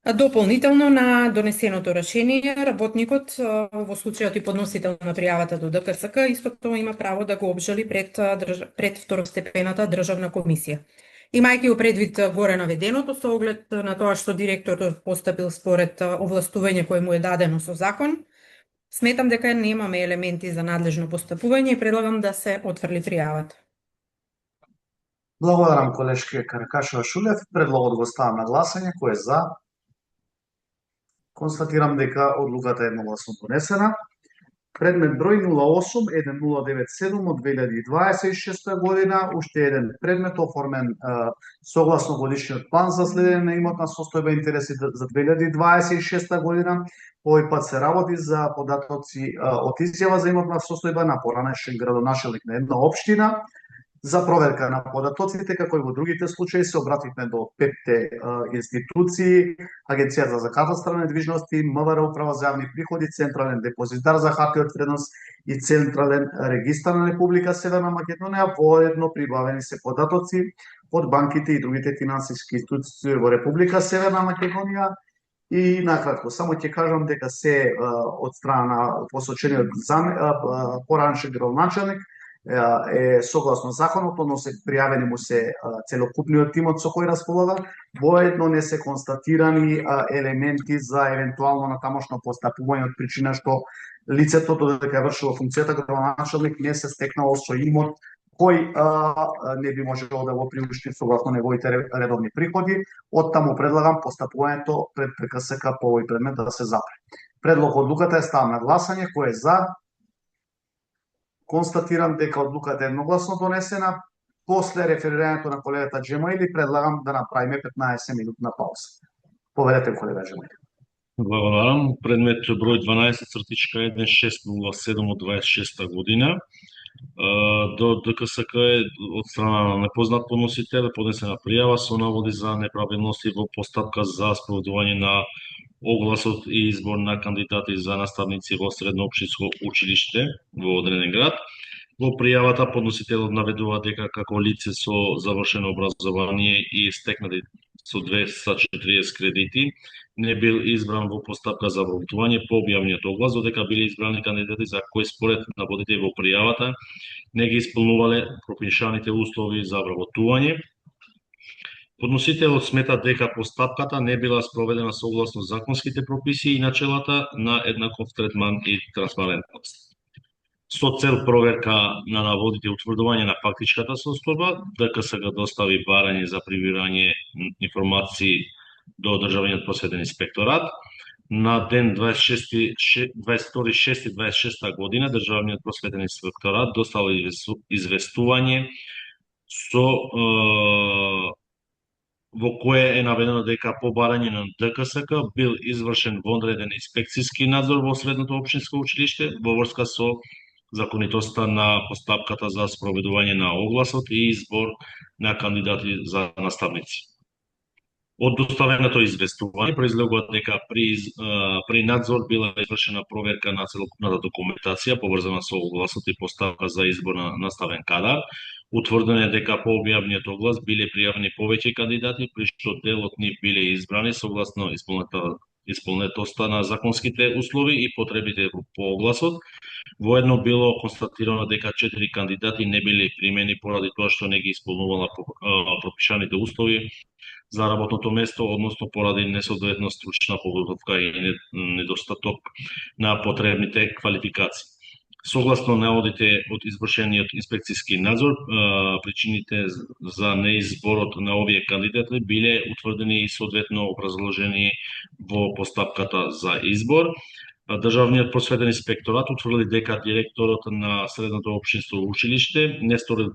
Дополнително на донесеното решение, работникот во случајот и подносител на пријавата до ДКСК истото има право да го обжали пред второстепената државна комисија. Имајќи го предвид горе наведеното, со оглед на тоа што директорот постапил според овластување кое му е дадено со закон, сметам дека немаме елементи за надлежно постапување и предлагам да се отфрли пријавата. Благодарам, колешке Каракашова-Шулев. Предлогот го ставам на гласање. Кој е за? Констатирам дека одлуката е едногласно донесена. Предмет број 08-1097 од 2026 година, уште еден предмет оформен согласно годишниот план за следење на имотна состојба и интереси за 2026 година. Овој пат се работи за податоци од изјава за имотна состојба на поранешен градоначелник на една општина. За проверка на податоците, како и во другите случаи, се обративме до 5 институции: Агенцијата за катастар недвижности, МВР, Управа за јавни приходи, Централен депозитар за хартија од вредност и Централен регистар на Република Северна Македонија. Воедно прибавени се податоци од банките и другите финансиски институции во Република Северна Македонија. И накратко, само ќе кажам дека се од страна на посочениот поранешен градоначелник е согласно законот, односно пријавени му се целокупниот тимот со кој располага, воедно не се констатирани елементи за евентуално натамошно постапување од причина што лицето додека вршило функцијата градоначелник не се стекнало со имот кој не би можело да го приушти согласно неговите редовни приходи. Оттаму предлагам постапувањето пред ДКСК по овој предмет да се запре. Предлог одлуката е ставен на гласање, кој е за. Констатирам дека одлуката е едногласно донесена. После реферирањето на колегата Джемаили предлагам да направиме 15 минутна пауза. Поведете, колега Джемаили. Благодарам. Предмет број 12/1/607 од 26 година. До ДКСК е од страна на непознат подносител поднесена пријава со наводи за неправилности во постапка за спроведување на огласот и избор на кандидати за наставници во Средно општинско училиште во одреден град. Во пријавата подносителот наведува дека како лице со завршено образование и стекнати со 240 кредити не бил избран во постапка за вработување по објавниот оглас, додека биле избрани кандидати за кои според наводите во пријавата не ги исполнувале пропишаните услови за вработување. Подносителот смета дека постапката не била спроведена согласно законските прописи и начелата на еднаков третман и транспарентност. Со цел проверка на наводите и утврдување на фактичката состојба, ДКСК достави барање за прибирање информации до Државниот просветен инспекторат. На ден 22.6.26 година Државниот просветен инспекторат достави известување во кое е наведено дека по барање на ДКСК бил извршен вонреден инспекцијски надзор во Средното општинско училиште во врска со законитоста на постапката за спроведување на огласот и избор на кандидати за наставници. Од доставеното известување произлегува дека при надзор била извршена проверка на целокупната документација поврзана со огласот и постапка за избор на наставен кадар. Утврдено е дека по објавниот оглас биле пријавени повеќе кандидати, при што дел од нив биле избрани согласно исполнетоста на законските услови и потребите по огласот. Воедно било констатирано дека 4 кандидати не биле примени поради тоа што не ги исполнувала пропишаните услови за работното место, односно поради несоодветна стручна подготовка и недостаток на потребните квалификации. Согласно наводите од извршениот инспекцијски надзор, причините за неизборот на овие кандидати биле утврдени и соодветно образложени во постапката за избор. Државниот просветен инспекторат утврди дека директорот на Средното општинско училиште не сторил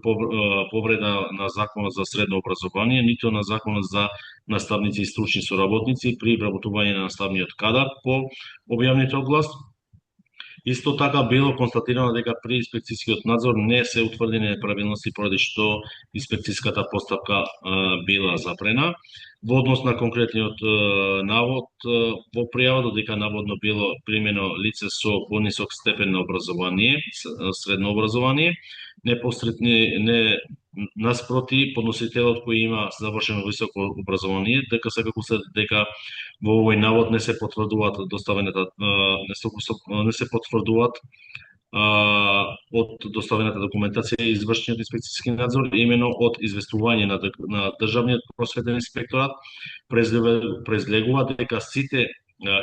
повреда на Законот за средно образование, нито на Законот за наставници и стручни соработници при вработување на наставниот кадар по објавниот оглас. Исто така било констатирано дека при инспекцијскиот надзор не се утврдени неправилности поради што инспекцијската постапка била запрена. Во однос на конкретниот навод во пријавата дека наводно било примено лице со понисок степен на образование, средно образование, наспроти подносителот кој има завршено високо образование, ДКСК констатира дека во овој навод не се потврдуваат од доставената документација и извршениот инспекцијски надзор, имено од известување на Државниот просветен инспекторат произлегува дека сите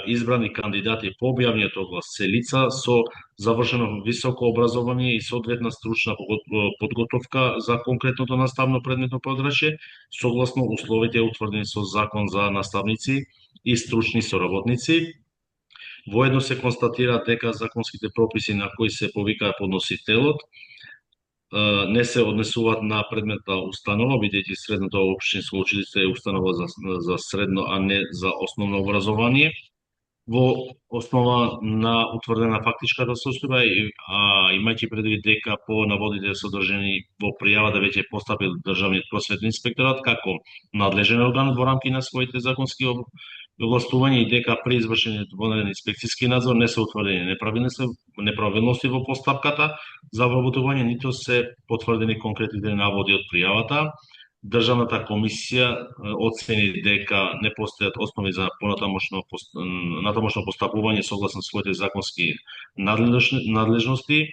избрани кандидати по објавниот оглас се лица со завршено високо образование и соодветна стручна подготовка за конкретното наставно предметно подрачје, согласно условите утврдени со Закон за наставници и стручни соработници. Воедно се констатира дека законските прописи на кои се повика подносителот не се однесуваат на предметна установа, бидејќи Средното општинско училиште е установа за средно, а не за основно образование. Во основа на утврдена фактичката состојба, имајќи предвид дека по наводите содржани во пријавата веќе постапил Државниот просветен инспекторат како надлежен орган во рамки на своите законски овластувања и дека при извршениот вонреден инспекцијски надзор не се утврдени неправилности во постапката за вработување, ниту се потврдени конкретните наводи од пријавата. Државната комисија оцени дека не постојат основи за натамошно постапување согласно своите законски надлежности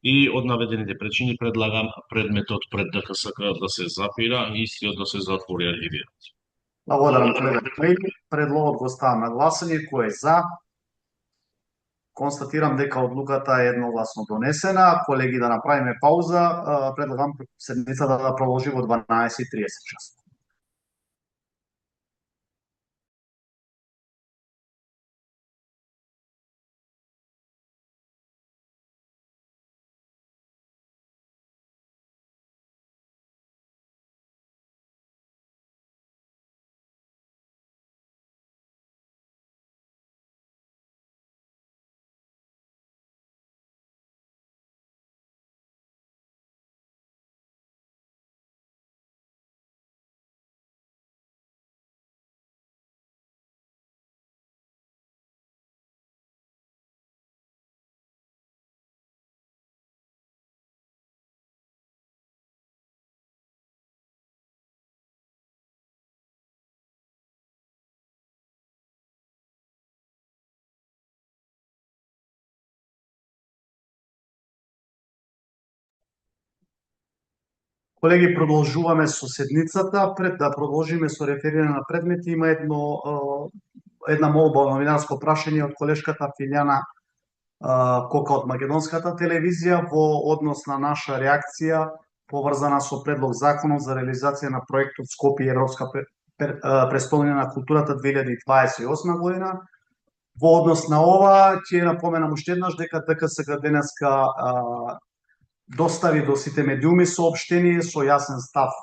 И од наведените причини предлагам предметот пред ДКСК да се запира и истиот да се затвори архивираат. Благодарам, колега Клејни. Предлогот го ставам на гласање. Кој е за? Констатирам дека одлуката е едногласно донесена. Колеги, да направиме пауза. Предлагам седницата да продолжи во 12:30 часот. Колеги, продолжуваме со седницата. Пред да продолжиме со реферирање на предмети, има една молба, новинарско прашање од колешката Филјана Кока од Македонската телевизија во однос на наша реакција поврзана со предлог законот за реализација на проектот Скопје Европска престолнина на културата 2028 година. Во однос на ова, ќе напоменам уште еднаш дека ДКСК денеска достави до сите медиуми соопштение со јасен став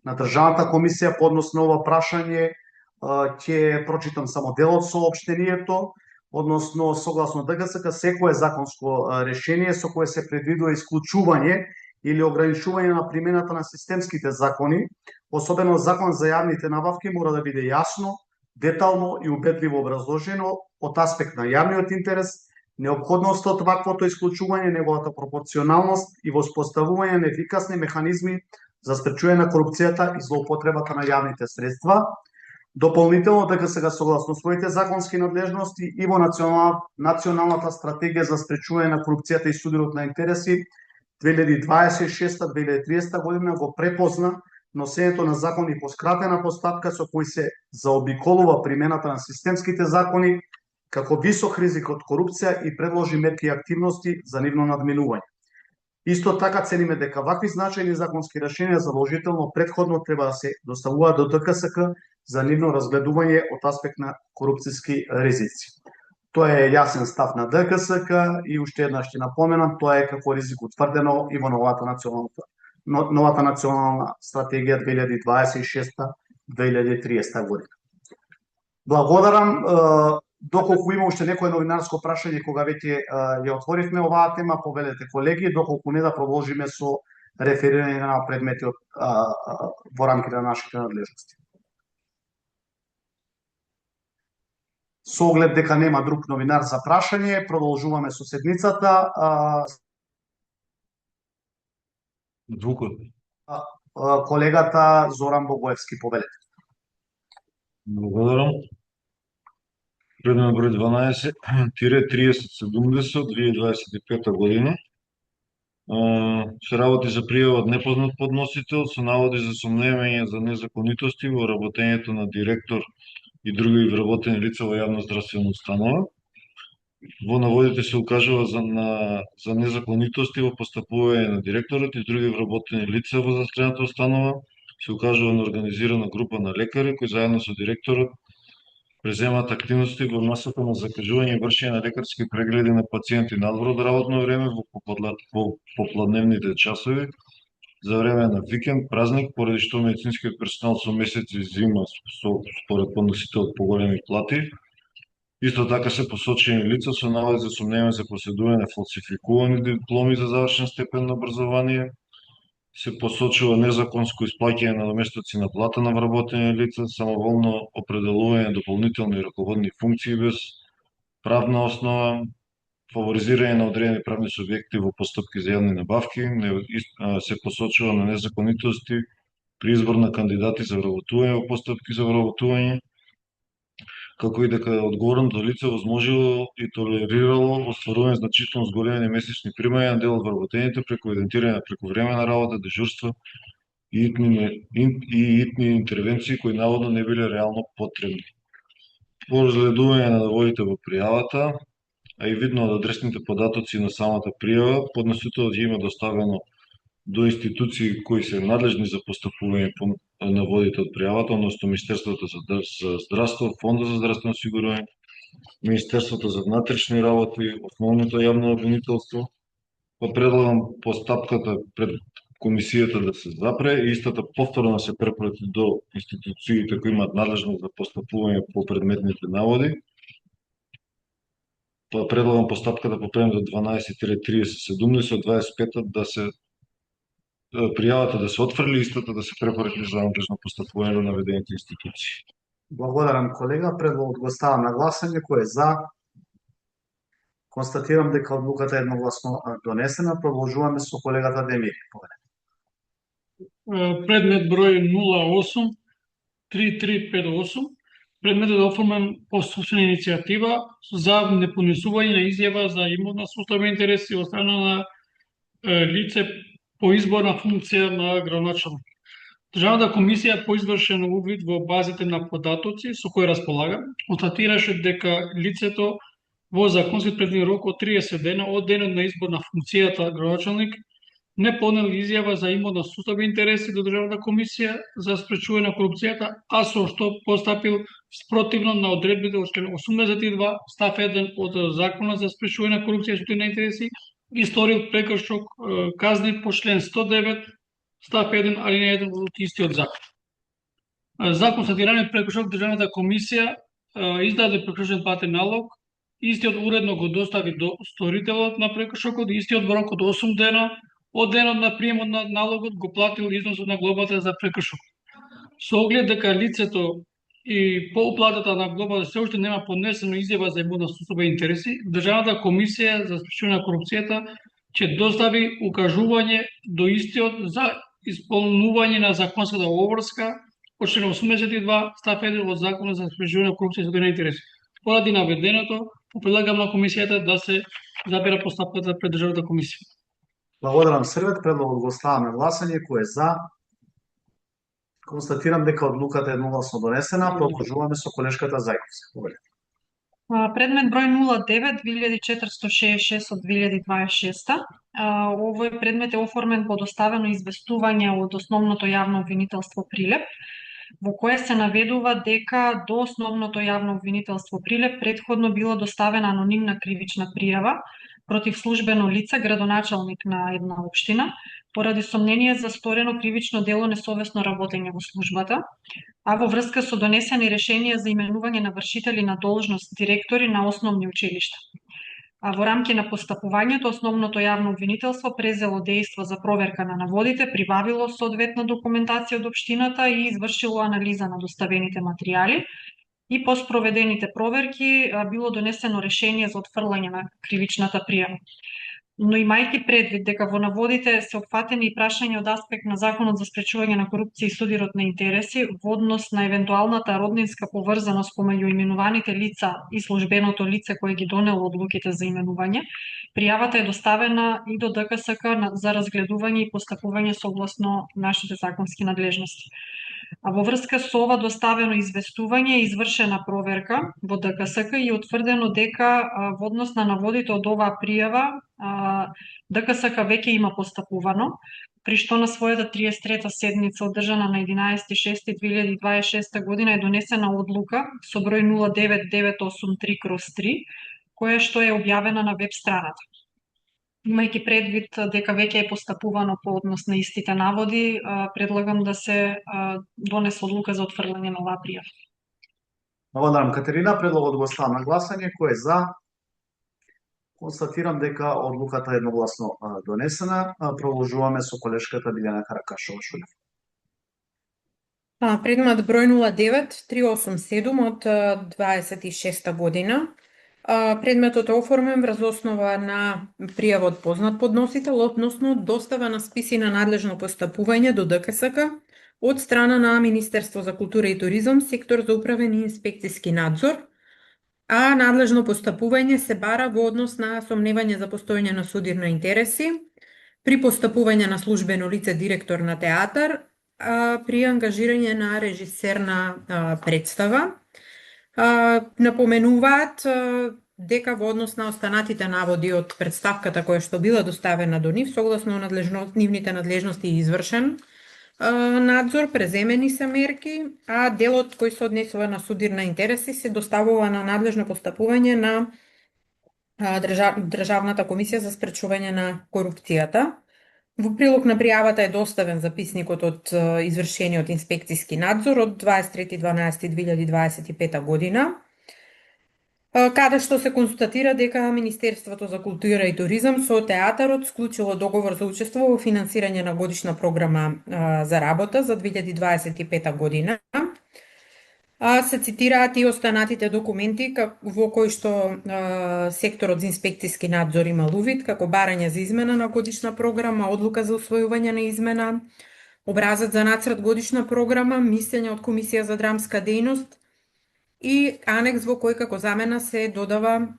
на Државната комисија по однос на ова прашање. Ќе прочитам само дел од соопштението, односно согласно ДКСК секое законско решение со кое се предвидува исклучување или ограничување на примената на системските закони, особено закон за јавните набавки, мора да биде јасно, детално и убедливо образложено од аспект на јавниот интерес, неопходноста од ваквото исклучување, неговата пропорционалност и воспоставување на ефикасни механизми за спречување на корупцијата и злоупотребата на јавните средства. Дополнително, ДКСК согласно своите законски надлежности и во националната стратегија за спречување на корупцијата и судирот на интереси 2026-2030 година го препозна носењето на закони по скратена постапка со кои се заобиколува примената на системските закони како висок ризик од корупција и предложи мерки и активности за нивно надминување. Исто така цениме дека вакви значајни законски решенија задолжително претходно треба да се доставуваат до ДКСК за нивно разгледување од аспект на корупцијски ризици. Тоа е јасен став на ДКСК и уште еднаш ќе напоменам, тоа е како ризик утврдено и во новата национална стратегија 2026-2030 година. Благодарам. Доколку има уште некое новинарско прашање кога веќе ја отворивме оваа тема, повелете колеги, доколку не да продолжиме со реферирање на предмети во рамките на нашите надлежности. Со оглед дека нема друг новинар за прашање, продолжуваме со седницата. Звукот. Колегата Зоран Богоевски, повелете. Благодарам. Предмет број 12-3070 од 2025 година. Се работи за пријава од непознат подносител со наводи за сомневање за незаконитости во работењето на директор и други вработени лица во јавна здравствена установа. Во наводите се укажува за незаконитости во постапување на директорот и други вработени лица во здравствената установа. Се укажува на организирана група на лекари кои заедно со директорот преземаат активности во насока на закажување и вршење на лекарски прегледи на пациенти надвор од работно време во попладневните часови, за време на викенд, празник, поради што медицинскиот персонал со месеци зима според подносителот поголеми плати. Исто така се посочени лица со наводи за сомневање за поседување на фалсификувани дипломи за завршен степен на образование. Се посочува незаконско исплаќање на наместоци на плата на вработени лица, самоволно определување на дополнителни раководни функции без правна основа, фаворизирање на одредени правни субјекти во постапки за јавни набавки, се посочува на незаконитости при избор на кандидати за вработување во постапки за вработување, како и дека одговорното лице возможило и толерирало остварување значително зголемени месечни примања на дел од вработените преку идентирање на прековремена работа, дежурства и итни интервенции кои наводно не биле реално потребни. По разгледување на наводите во пријавата, а и видно од адресните податоци на самата пријава, подносителот ги има доставено до институции кои се надлежни за постапување по наводите од пријавата, односно Министерството за здравство, Фондот за здравствено осигурување, Министерството за внатрешни работи, Основното јавно обвинителство. Па предлагам постапката пред комисијата да се запре и истата повторно се препрати до институциите кои имаат надлежност за постапување по предметните наводи. Па предлагам постапката по предмет 12-30-70 од 25 да се пријавата да се отфрли, истата да се препорати за надлежно постапување на наведените институции. Благодарам, колега. Предлогот го ставам на гласање. Кој е за? Констатирам дека одлуката е едногласно донесена. Продолжуваме со колегата Демир. Предмет број 08-3358. Предметот е оформен по собствена иницијатива за неподнесување на изјава за имотна сустојба интереси од страна на лице по изборна функција на градоначалник. Државната комисија по извршен увид во базите на податоци со кои располага, констатираше дека лицето во законски предвиден рок од 30 дена од денот на избор на функцијата градоначалник не поднел изјава за имотна сустојба интереси до Државната комисија за спречување на корупцијата, а со што постапил спротивно на одредбите од член 82 став 1 од Законот за спречување на корупција и сустојба на интереси и сторил прекршок казни по член 109 став 1 алинеја 1 од истиот закон. За констатираниот прекршок Државната комисија издаде прекршен платен налог, истиот уредно го достави до сторителот на прекршокот и истиот во рок од 8 дена од денот на приемот на налогот го платил износот на глобата за прекршок. Со оглед дека лицето и по уплатата на глобата се уште нема поднесено изјава за имотна сустојба интереси, Државната комисија за спречување на корупцијата ќе достави укажување до истиот за исполнување на законската обврска по член 82 став 1 од Законот за спречување на корупција и сустојба на интереси. Поради наведеното, предлагам на комисијата да се забере постапката пред Државната комисија. Благодарам, Сервет. Предлогот го ставам на гласање. Кој е за? Констатирам дека одлуката е едногласно донесена. Продолжуваме со колешката Зајковска. Предмет број 09-2466 од 2026. Овој предмет е оформен по доставено известување од Основното јавно обвинителство Прилеп, во кое се наведува дека до Основното јавно обвинителство Прилеп претходно било доставена анонимна кривична пријава против службено лице, градоначалник на една општина, поради сомнение за сторено кривично дело несовесно работење во службата, а во врска со донесени решенија за именување на вршители на должност директори на основни училишта. А во рамки на постапувањето, Основното јавно обвинителство презело дејства за проверка на наводите, прибавило соодветна документација од општината и извршило анализа на доставените материјали, и по спроведените проверки било донесено решение за отфрлање на кривичната пријава. Но имајќи предвид дека во наводите се опфатени и прашања од аспект на Законот за спречување на корупција и судирот на интереси во однос на евентуалната роднинска поврзаност помеѓу именуваните лица и службеното лице кое ги донело одлуките за именување, пријавата е доставена и до ДКСК за разгледување и постапување согласно нашите законски надлежности. А во врска со ова доставено известување е извршена проверка во ДКСК и утврдено дека во однос на наводите од оваа пријава ДКСК веќе има постапувано, при што на својата 33-та седница одржана на 11.6.2026 година е донесена одлука со број 09983/3, која што е објавена на веб страната. Имајќи предвид дека веќе е постапувано по однос на истите наводи, предлагам да се донесе одлука за отфрлање на оваа пријава. Благодарам, Катерина. Предлогот го ставам на гласање. Кој е за? Констатирам дека одлуката е едногласно донесена. Продолжуваме со колешката Билјана Каракашова-Шулев. Предмет број 09-387 од 26 година. Предметот е оформен врз основа на пријава од познат подносител односно достава на списи на надлежно постапување до ДКСК од страна на Министерство за култура и туризам, сектор за управен и инспекцијски надзор, а надлежно постапување се бара во однос на сомневање за постоење на судир на интереси, при постапување на службено лице директор на театар, при ангажирање на режисер на представа. Напоменуваат дека во однос на останатите наводи од претставката која што била доставена до нив, согласно нивните надлежности и извршен надзор, преземени се мерки, а делот кој се однесува на судир на интереси се доставува на надлежно постапување на Државната комисија за спречување на корупцијата. Во прилог на пријавата е доставен записникот од извршениот инспекцијски надзор од 23.12.2025 година, каде што се констатира дека Министерството за култура и туризам со театарот склучило договор за учество во финансирање на годишна програма за работа за 2025 година. Се цитираат и останатите документи во кои што секторот за инспекцијски надзор имал увид, како барање за измена на годишна програма, одлука за усвојување на измена, образец за нацрт годишна програма, мислење од Комисија за драмска дејност и анекс во кој како замена се додава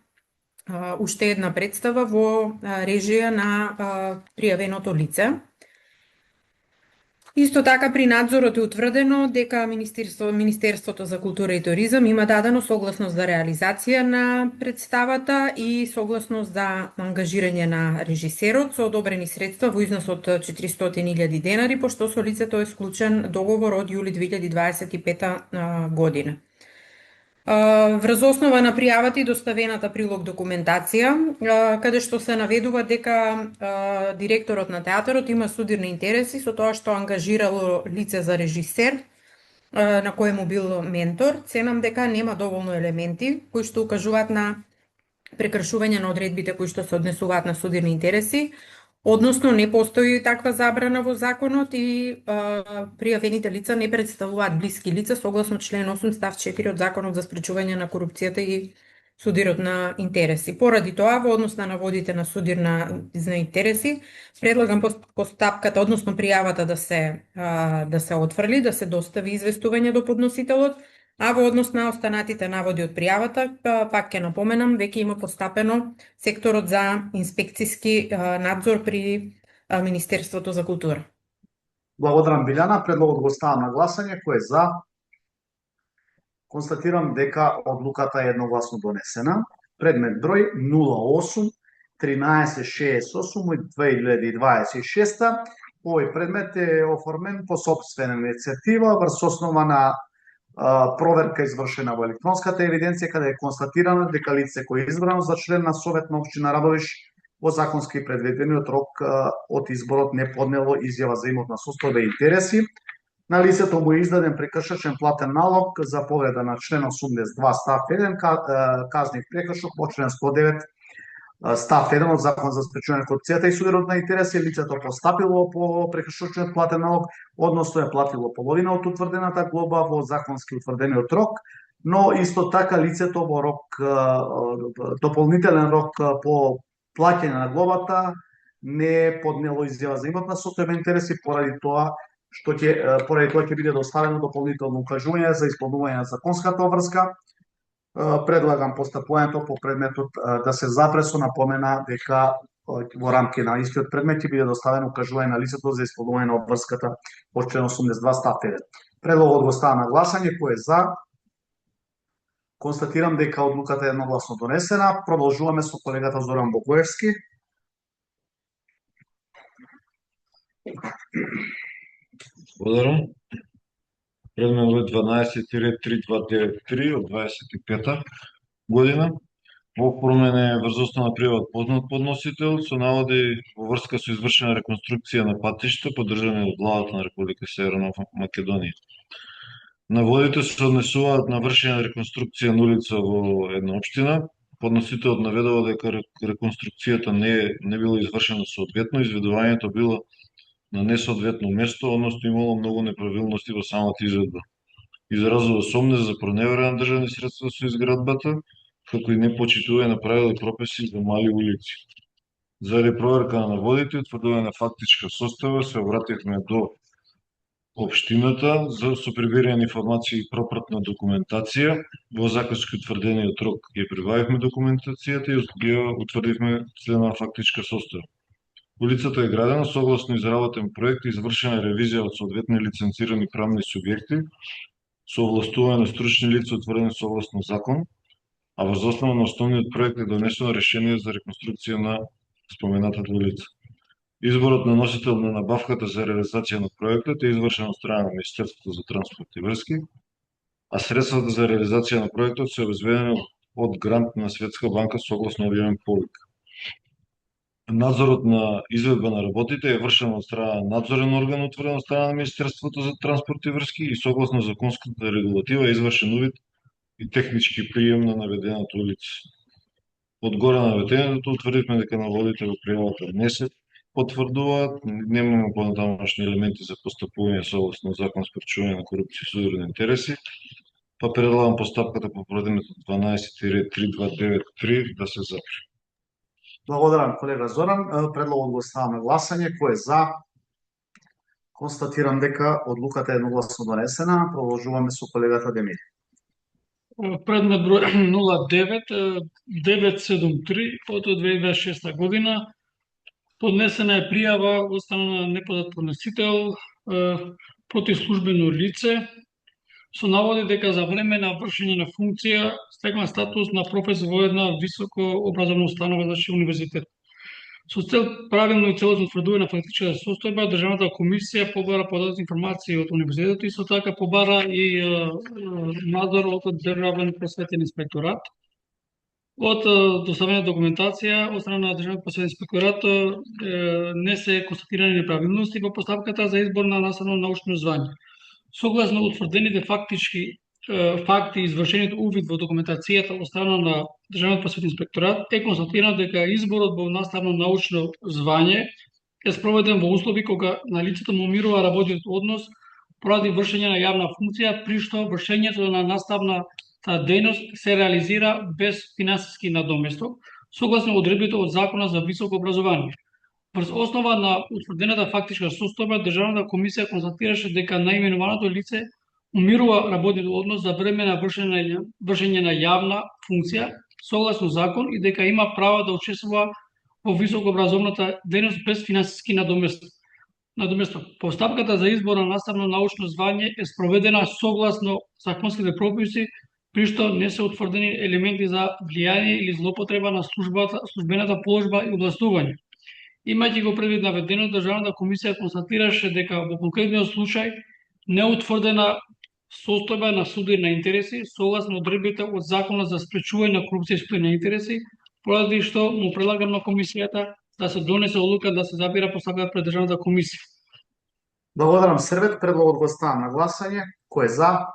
уште една представа во режија на пријавеното лице. Исто така при надзорот е утврдено дека Министерството за култура и туризам има дадено согласност за реализација на представата и согласност за ангажирање на режисерот со одобрени средства во износ од 400.000 денари, пошто со лицето е склучен договор од јули 2025 година. Врз основа на пријавата и доставената прилог документација, каде што се наведува дека директорот на театарот има судирни интереси со тоа што ангажирало лице за режисер, на кој му бил ментор, ценам дека нема доволно елементи кои што укажуваат на прекршување на одредбите кои што се однесуваат на судирни интереси, односно не постои таква забрана во законот и пријавените лица не представуваат блиски лица согласно член 8 став 4 од Законот за спречување на корупцијата и судирот на интереси. Поради тоа, во однос на наводите на судир на интереси, предлагам постапката, односно пријавата да се отфрли, да се достави известување до подносителот, а во однос на останатите наводи од пријавата, пак ќе напоменам, веќе има постапено секторот за инспекцијски надзор при Министерството за култура. Благодарам, Билјана. Предлогот го ставам на гласање. Кој е за? Констатирам дека одлуката е едногласно донесена. Предмет број 08 1368 од 2026. Овој предмет е оформен по сопствена иницијатива врз основа на проверка извршена во електронската евиденција, каде е констатирано дека лице кој е избрано за член на Совет на општина Радовиш во законски предвидениот рок од изборот не поднело изјава за имотна состојба и интереси. На лицето му е издаден прекршачен платен налог за повреда на член 82 став 1 казнив прекршок по член 109 став 1 од Закон за спречување на корупцијата и судирот на интереси. Лицето постапило по прекршочниот платен налог, односно е платило половина од утврдената глоба во законски утврдениот рок, но исто така лицето во рок, дополнителен рок по плаќање на глобата не поднело изјава за имотна состојба и интереси, поради тоа ќе биде доставено дополнително укажување за исполнување на законската обврска. Предлагам постапувањето по предметот да се запре со напомена дека во рамки на истиот предмет ќе биде доставено укажување на лицето за исполнување на обврската по член 82 став 1. Предлогот го ставам на гласање. Кој е за? Констатирам дека одлуката е едногласно донесена. Продолжуваме со колегата Зоран Богоевски. Благодарам. Предмет број 12-3293 од 25 година. Оформен е врз основа на пријава од познат подносител со наводи во врска со извршена реконструкција на патишта поддржани од владата на Република Северна Македонија. Наводите се однесуваат на вршена реконструкција на улица во една општина. Подносителот наведува дека реконструкцијата не била извршена соодветно, изведувањето било на несоодветно место, односно имало многу неправилности во самата изведба. Изразува сомнеж за проневера на државни средства со изградбата, како и непочитување на правила и прописи за мали улици. Заради проверка на наводите и утврдување на фактичка состава, се обративме до општината со прибирање на информации и пропратна документација. Во законски утврдениот рок ја прибавивме документацијата и ја утврдивме следна фактичка состојба. Улицата е градена согласно изработен проект и извршена ревизија од соодветни лиценцирани правни субјекти со овластување на стручни лица утврдени согласно закон, а врз основа на основниот проект е донесено решение за реконструкција на споменатата улица. Изборот на носител на набавката за реализација на проектот е извршен од страна на Министерството за транспорт и врски, а средствата за реализација на проектот се обезбедени од грант на Светска банка согласно објавен повик. Надзорот на изведба на работите е вршен од страна на надзорен орган утврден од страна на Министерството за транспорт и врски и согласно законската регулатива е извршен увид и технички прием на наведената улица. Од горе наведеното утврдивме дека наводите во пријавата не се потврдуваат, немаме понатамошни елементи за постапување согласно закон спречување на корупција и судирни интереси, па предлагам постапката по предметот 12-3293 да се запише. Благодарам, колега Зоран. Предлогот го ставам на гласање. Кој е за? Констатирам дека одлуката е едногласно донесена. Продолжуваме со колегата Демир. Предмет број 09-973 од 2026 година. Поднесена е пријава од страна на непознат поднесител против службено лице со наводи дека за време на вршење на функција стегна статус на професор во една високо образовна установа, значи универзитет. Со цел правилно и целосно утврдување на фактичка состојба, Државната комисија побара податоци информации од универзитетот и со така побара и надзор од Државен просветен инспекторат. Од доставена документација од страна на Државен просветен инспекторат не се констатирани неправилности во постапката за избор на наставно научно звање. Согласно утврдените факти и извршениот увид во документацијата од страна на Државен просветен инспекторат е констатирано дека изборот во наставно научно звање е спроведен во услови кога на лицето му умирува работниот однос поради вршење на јавна функција, при што вршењето на наставната дејност се реализира без финансиски надоместок, согласно одредбите од Законот за високо образование. Врз основа на утврдената фактичка состојба, Државната комисија констатираше дека наименуваното лице умирува работниот однос за време на вршење на јавна функција согласно закон и дека има право да учествува во високообразовната дејност без финансиски надоместок. Постапката за избор на наставно научно звање е спроведена согласно законските прописи, при што не се утврдени елементи за влијание или злоупотреба на службената положба и областување. Имајќи го предвид наведено, Државната комисија констатираше дека во конкретниот случај не е утврдена состојба на судир на интереси согласно одредбите од Законот за спречување на корупција и судир на интереси, поради што му предлагам на комисијата да се донесе одлука да се забира постапката пред Државната комисија. Благодарам, Сервет. Предлогот го ставам на гласање. Кој е за?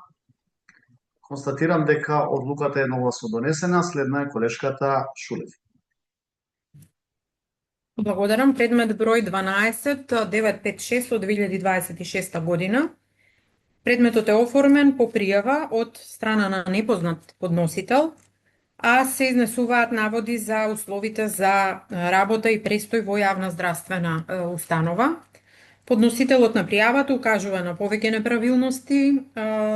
Констатирам дека одлуката е едногласно донесена. Следна е колешката Шулев. Благодарам. Предмет број 12-956 од 2026 година. Предметот е оформен по пријава од страна на непознат подносител, а се изнесуваат наводи за условите за работа и престој во јавна здравствена установа. Подносителот на пријавата укажува на повеќе неправилности.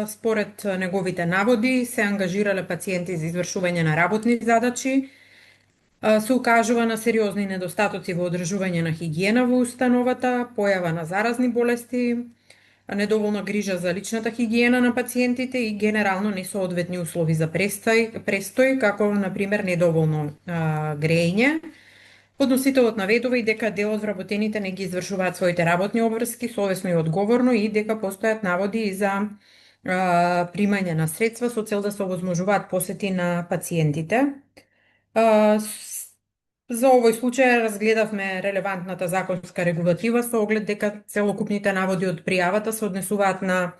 Според неговите наводи се ангажирале пациенти за извршување на работни задачи, се укажува на сериозни недостатоци во одржување на хигиена во установата, појава на заразни болести, недоволна грижа за личната хигиена на пациентите и генерално несоодветни услови за престој, како на пример недоволно грејење. Подносителот наведува и дека дел од вработените не ги извршуваат своите работни обврски совесно и одговорно и дека постојат наводи и за примање на средства со цел да се овозможуваат посети на пациентите. За овој случај разгледавме релевантната законска регулатива со оглед дека целокупните наводи од пријавата се однесуваат на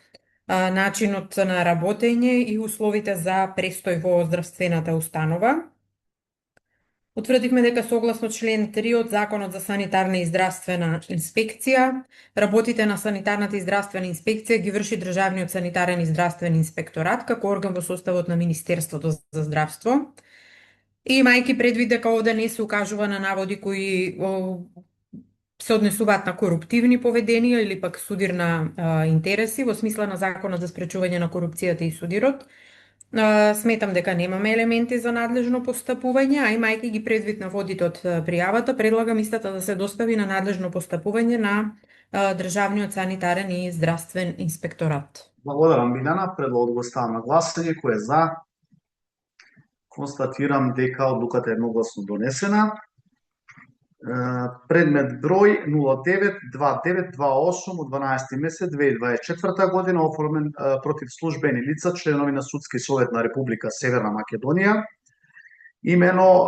начинот на работење и условите за престој во здравствената установа. Утврдивме дека согласно член 3 од Законот за санитарна и здравствена инспекција, работите на санитарната и здравствена инспекција ги врши Државниот санитарен и здравствен инспекторат како орган во составот на Министерството за здравство. И имајќи предвид дека овде не се укажува на наводи кои се однесуваат на коруптивни поведенија или пак судир на интереси во смисла на Законот за спречување на корупцијата и судирот. Сметам дека немаме елементи за надлежно постапување, а имајќи ги предвид наводите од пријавата, предлагам истата да се достави на надлежно постапување на Државниот санитарен и здравствен инспекторат. Благодарам, Билјана. Предлогот го ставам на гласање. Кој е за? Констатирам дека одлуката е едногласно донесена. Предмет број 092928 од 12 месец 2024 година, оформен против службени лица, членови на Судски совет на Република Северна Македонија. Имено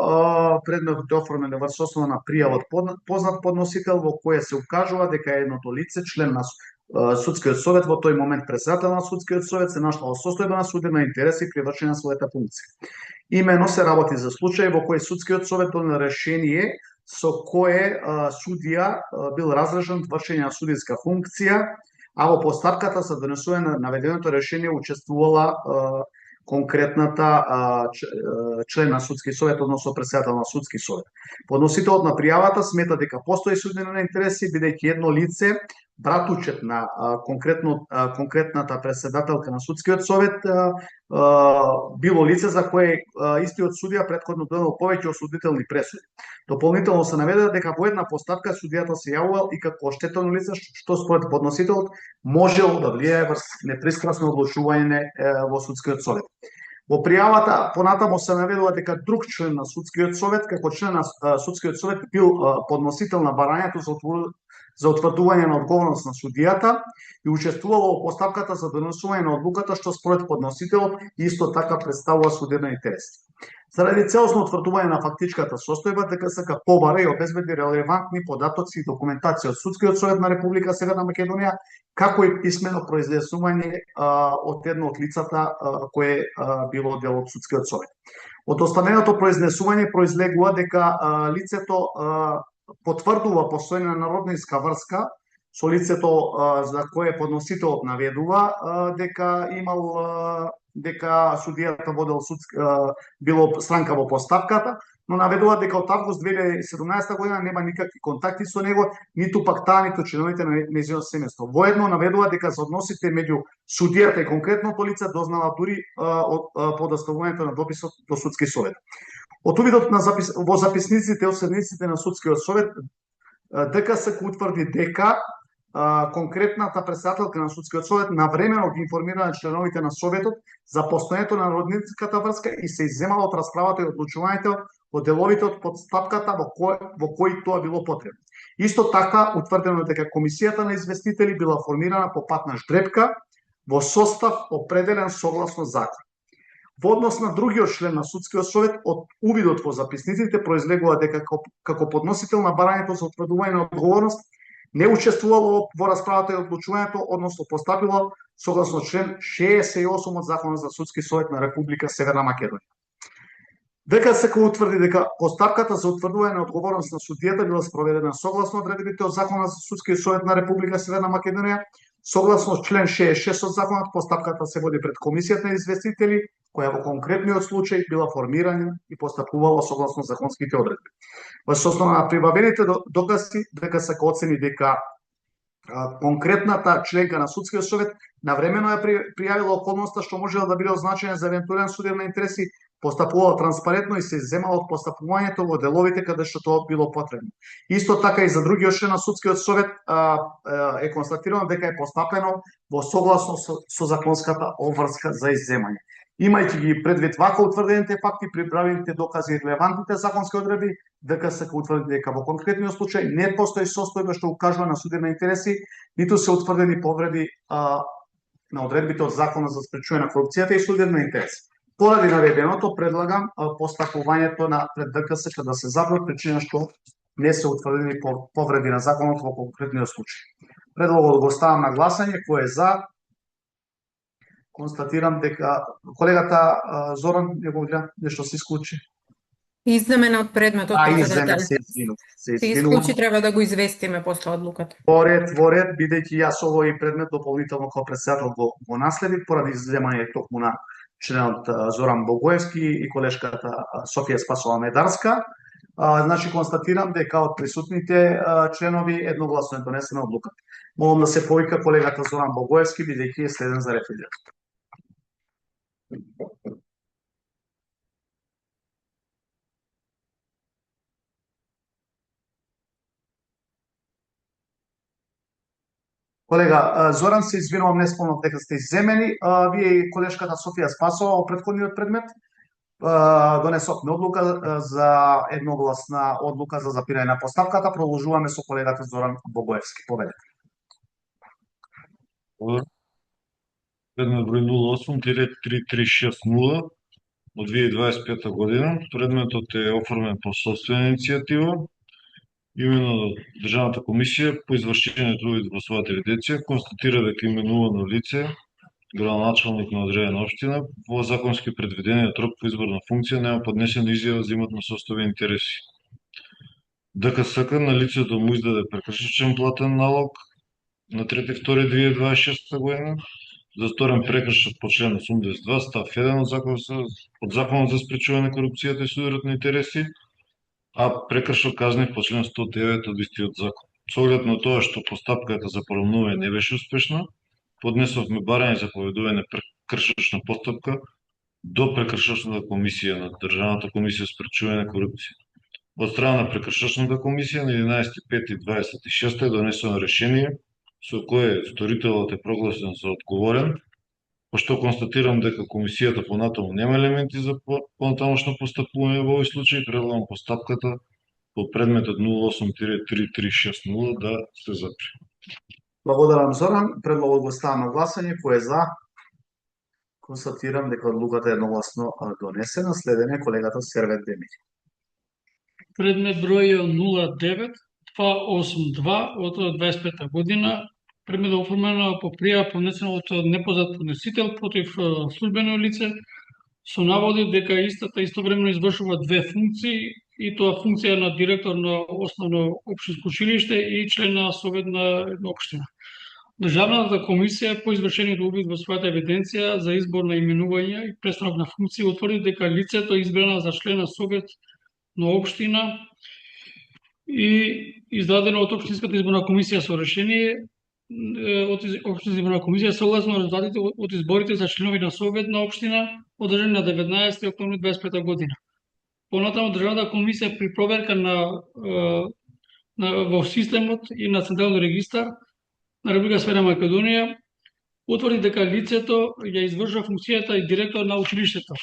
предметот е оформен врз основа на пријава од познат подносител во која се укажува дека едното лице, член на Судскиот совет, во тој момент председател на Судскиот совет, се нашла во состојба на судир на интереси при вршење на својата функција. Имено се работи за случај во кој Судскиот совет донел решение со кое судија бил разрешен од вршење на судиска функција, а во постапката за донесување на наведеното решение учествувала конкретната член на Судски совет, односно председател на Судски совет. Подносителот на пријавата смета дека постои судење на интереси, бидејќи едно лице, братучет на конкретната председателка на Судскиот совет, било лице за кое истиот судија претходно донел повеќе осудителни пресуди. Дополнително се наведе дека во една постапка судијата се јавувал и како оштетено лице, што според подносителот можело да влијае врз непристрасно одлучување во Судскиот совет. Во пријавата понатамо се наведува дека друг член на Судскиот совет, како член на Судскиот совет, бил подносител на барањето за утврдување на одговорност на судијата и учествувало во постапката за донесување на одлуката, што според подносителот исто така представува судебен интерес. Заради целосно утврдување на фактичката состојба, ДКСК побара и обезбеди релевантни податоци и документација од Судскиот совет на Република Северна Македонија, како и писмено произнесување од едно од лицата кое било дел од Судскиот совет. Од останеното произнесување произлегува дека лицето потврдува постоење на народниска врска со лицето за кое подносителот наведува дека дека судијата било странка во постапката, но наведува дека од август 2017 година нема никакви контакти со него, ниту пак таа, ниту членовите на нејзиното семејство. Воедно наведува дека за односите меѓу судијата и конкретното лице дознала дури по доставувањето на дописот до Судски совет. Од увидот во записниците и оседниците на Судскиот совет, ДКСК утврди дека конкретната председателка на Судскиот совет навремено ги информира членовите на советот за постоењето на роднинската врска и се изземала од расправата и одлучувањето во деловите од подстапката во кои тоа било потребно. Исто така утврдено дека комисијата на известители била формирана по пат на ждрепка во состав определен согласно закон. Во однос на другиот член на Судскиот совет, од увидот во записниците произлегува дека како подносител на барањето за утврдување на одговорност не учествувало во расправата и одлучувањето, односно постапило согласно член 68 од Законот за Судски совет на Република Северна Македонија. ДКСК утврди дека постапката за утврдување на одговорност на судијата била спроведена согласно одредбите од Законот за Судски совет на Република Северна Македонија. Согласно член 66 од Законот, постапката се води пред комисијата на известители, која во конкретниот случај била формирана и постапувала согласно законските одредби. Во основа на прибавените докази, ДКСК оцени дека конкретната членка на Судскиот совет навремено ја пријавила околноста што можела да биде означена за евентуален судир на интереси, постапувала транспарентно и се изземала од постапувањето во деловите каде што тоа било потребно. Исто така и за другиот член на Судскиот совет е констатирано дека е постапено во согласно со законската обврска за изземање. Имајќи ги предвид вака утврдените факти, прибавените докази и релевантните законски одредби, ДКСК утврди дека во конкретниот случај не постои состојба што укажува на судир на интереси, ниту се утврдени повреди на одредбите од Законот за спречување на корупцијата и судир на интереси. Поради наведеното, предлагам постапувањето на пред ДКСК да се забрави, причина што не се утврдени повреди на законот во конкретниот случај. Предлогот го ставам на гласање. Кој е за? Констатирам дека колегата Зоран неговија нешто се исклучи. Изземена од предметот. Се исклучи, треба да го известиме после одлуката. Во ред, бидејќи јас овој предмет дополнително како председател го наследив поради изземање токму на членот Зоран Богоевски и колешката Софија Спасова Медарска. Значи, констатирам дека од присутните членови едногласно е донесена одлуката. Молам да се повика колегата Зоран Богоевски, бидејќи е следен за реферирање. Колега Зоран, се извинувам, не спомнав дека сте изземени. Вие и колешката Софија Спасова во претходниот предмет донесовме одлука за едногласна одлука за запирање на поставката. Продолжуваме со колегата Зоран Богоевски. Поведете. Предмет број 08-3360 од 2025 година. Предметот е оформен по собствена иницијатива. Именно Државната комисија по извршењето увид во својата евиденција констатира дека именувано лице, градоначалник на одредена општина, во законски предвидениот рок по изборна функција нема поднесена изјава за имотно состојби интереси. ДКСК на лицето му издаде прекршичен платен налог на 3.2.2026 година за сторен прекршок по член 82 став 1 од Законот за спречување на корупцијата и судирот на интереси, а прекршок казнив по член 109 од истиот закон. Со оглед на тоа што постапката за поравнување не беше успешна, поднесовме барање за поведување на прекршочна постапка до прекршочната комисија на Државната комисија за спречување на корупција. Од страна на прекршочната комисија на 11.5.26 е донесено решение со кое сторителот е прогласен за одговорен, пошто констатирам дека комисијата понатаму нема елементи за понатамошно постапување во овој случај, предлагам постапката по предметот 08-3360 да се запре. Благодарам, Зоран. Предлогот го ставам на гласање. Кој е за? Констатирам дека одлуката е едногласно донесена. Следен е колегата Сервет Демир. Предмет број 09-282 од 25 година. Предмет оформена по пријава поднесена од непознат поднесител против службено лице со наводи дека истата истовремено извршува две функции, и тоа функција на директор на основно општинско училиште и член на совет на една општина. Државната комисија по извршениот увид во својата евиденција за избор на именување и престанок на функција утврди дека лицето избрано за член на совет на општина и издадено од општинската изборна комисија со решение од општинската изборна комисија согласно резултатите од изборите за членови на совет на општина одржани на 19 октомври 2025 година. Понатаму Државната комисија при проверка во системот и на Централниот регистар на Република Северна Македонија утврди дека лицето ја извршува функцијата и директор на училиштето.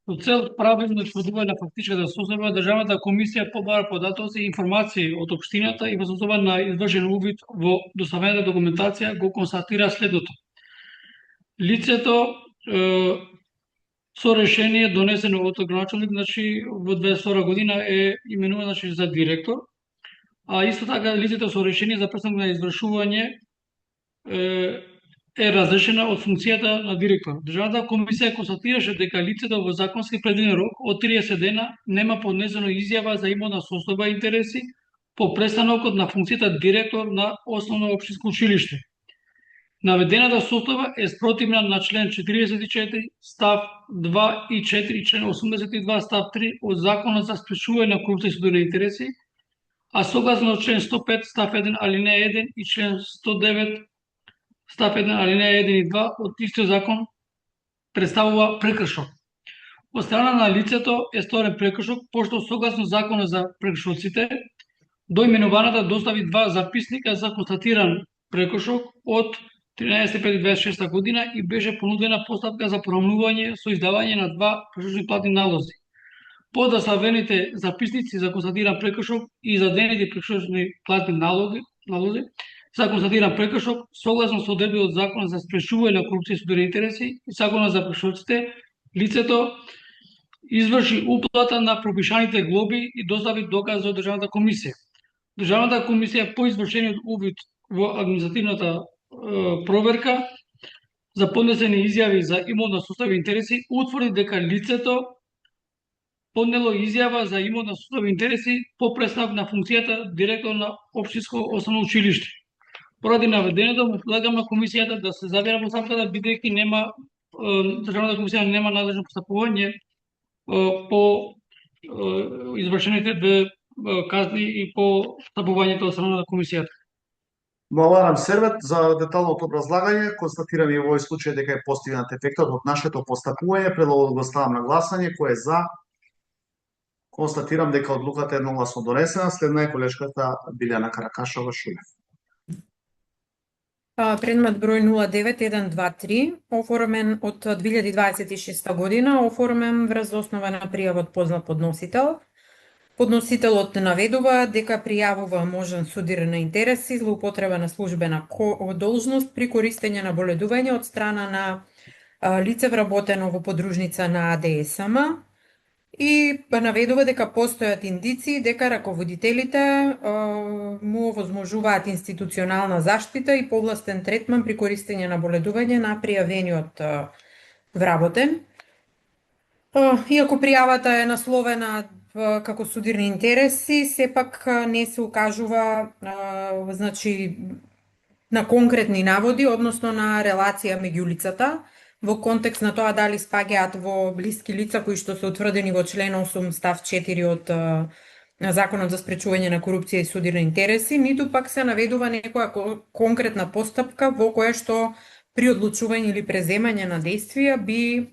Со цел правилно утврдување на фактичката состојба, Државната комисија побара податоци и информации од општината и во основа на извршен увид во доставената документација го констатира следното. Лицето со решение донесено од градоначалник, значи во 2022 година е именуван, значи, за директор, а исто така лицето со решение за престанок на извршување е разрешена од функцијата на директор. Државната комисија констатираше дека лицето во законски предвиден рок од 30 дена нема поднесено изјава за имотна состојба и интереси по престанокот на функцијата директор на основно општинско училиште. Наведената состојба е спротивна на член 44 став 2 и 4 и член 82 став 3 од Законот за спречување на корупција и судирот на интереси, а согласно член 105 став 1 алинеја 1 и член 109 став 1 алинеја 1 и 2 од истиот закон представува прекршок. Од страна на лицето е сторен прекршок, пошто согласно Законот за прекршоците до именуваната достави два записника за констатиран прекршок од 13.5.26 година и беше понудена постапка за поравнување со издавање на два прекршочни платни налози. По доставените записници за констатиран прекршок и издадените прекршочни платни налози за констатиран прекршок, согласно со одредби од Законот за спречување на корупција и судирот на интереси и Законот за прекршоците, лицето изврши уплата на пропишаните глоби и достави докази од Државната комисија. Државната комисија по извршениот увид во административната проверка за поднесени изјави за имотна состојба и интереси утврди дека лицето поднело изјава за имотна состојба и интереси по престанок на функцијата директор на општинско основно училиште. Поради наведеното, му предлагам на комисијата да се забира постапката, бидејќи нема Државната комисија нема надлежно постапување по извршените две казни и по стапувањето од страна на комисијата. Благодарам Сервет за деталното образлагање. Констатирам и во овој случај дека е постигнат ефектот од нашето постапување. Предлогот го ставам на гласање. Кој е за? Констатирам дека одлуката е едногласно донесена. Следна е колешката Билјана Каракашова Шулев. Предмет број 09123, оформен од 2026 година, оформен врз основа на пријава од познат подносител. Подносителот наведува дека пријавува можен судир на интереси, злоупотреба на службена должност при користење на боледување од страна на лице вработено во подружница на АДСМ и наведува дека постојат индиции дека раководителите му овозможуваат институционална заштита и повластен третман при користење на боледување на пријавениот вработен. Иако пријавата е насловена како судирни интереси, сепак не се укажува значи на конкретни наводи, односно на релација меѓу лицата, во контекст на тоа дали спаѓаат во блиски лица кои што се утврдени во член 8 став 4 од Законот за спречување на корупција и судирни интереси, ниту пак се наведува некоја конкретна постапка во која што при одлучување или преземање на действија би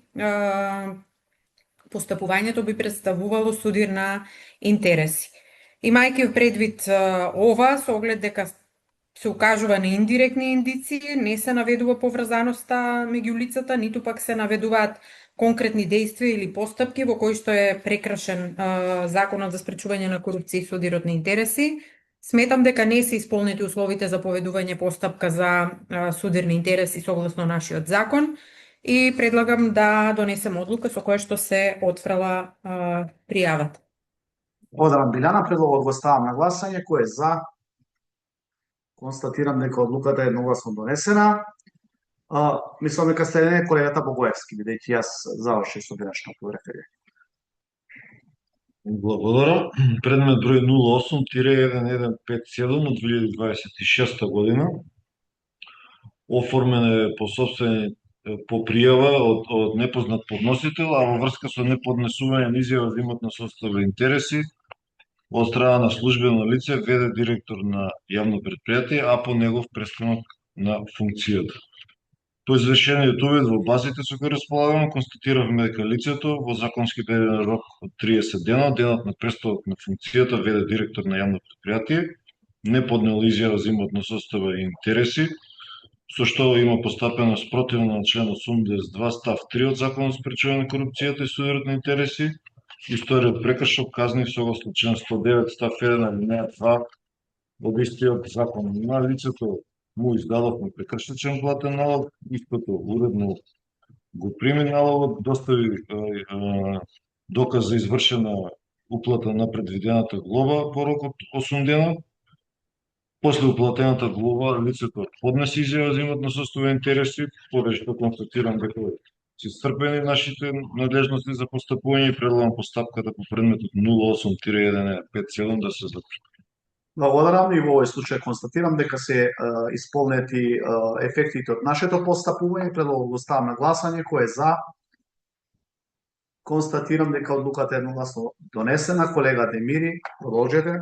постапувањето би представувало судир на интереси. Имајќи предвид ова, со оглед дека се укажува на индиректни индиции, не се наведува поврзаноста меѓу лицата, ниту пак се наведуваат конкретни действија или постапки во кои што е прекршен Законот за спречување на корупција и судирот на интереси. Сметам дека не се исполнети условите за поведување постапка за судирни интереси согласно нашиот закон и предлагам да донесем одлука со која што се отфрла пријавата. Благодарам Билјана, предлогот го ставам на гласање. Кој е за? Констатирам дека одлуката е едногласно донесена. Мислам дека следен е колегата Богоевски, бидејќи јас завршив со денешното реферирање. Благодарам. Предмет број 08-1157 од 2026 година. Оформен е по пријава од непознат подносител, а во врска со неподнесување на изјава за имотна состава и интереси од страна на службено лице, ВД директор на јавно предпријатие, а по негов престанок на функцијата. По извршениот увид во базите со кои располагаме, констатиравме дека лицето во законски даден рок од 30 дена, денот на престанок на функцијата ВД директор на јавно предпријатие, не поднело изјава за имотна состава и интереси, со што има постапено спротивно на член 82 став 3 од Законот за спречување на корупцијата и судирот на интереси, историот прекршок казни согласно член 109 став 1 алинеја 2 од истиот закон. На лицето му издадовме прекршечен платен налог, истото уредно го прими налогот, достави доказ за извршена уплата на предвидената глоба по рок од 8 дена. После уплатената глоба, лицето поднесе изјава за имотна состава и интереси, поради што констатирам дека се исцрпени нашите надлежности за постапување и предлагам постапката по предметот 08-1157 да се запишува. Благодарам и во овој случај констатирам дека се исполнети ефектите од нашето постапување. Предлогот го ставам на гласање. Кој е за? Констатирам дека одлуката е едногласно донесена. Колега Демири, продолжете.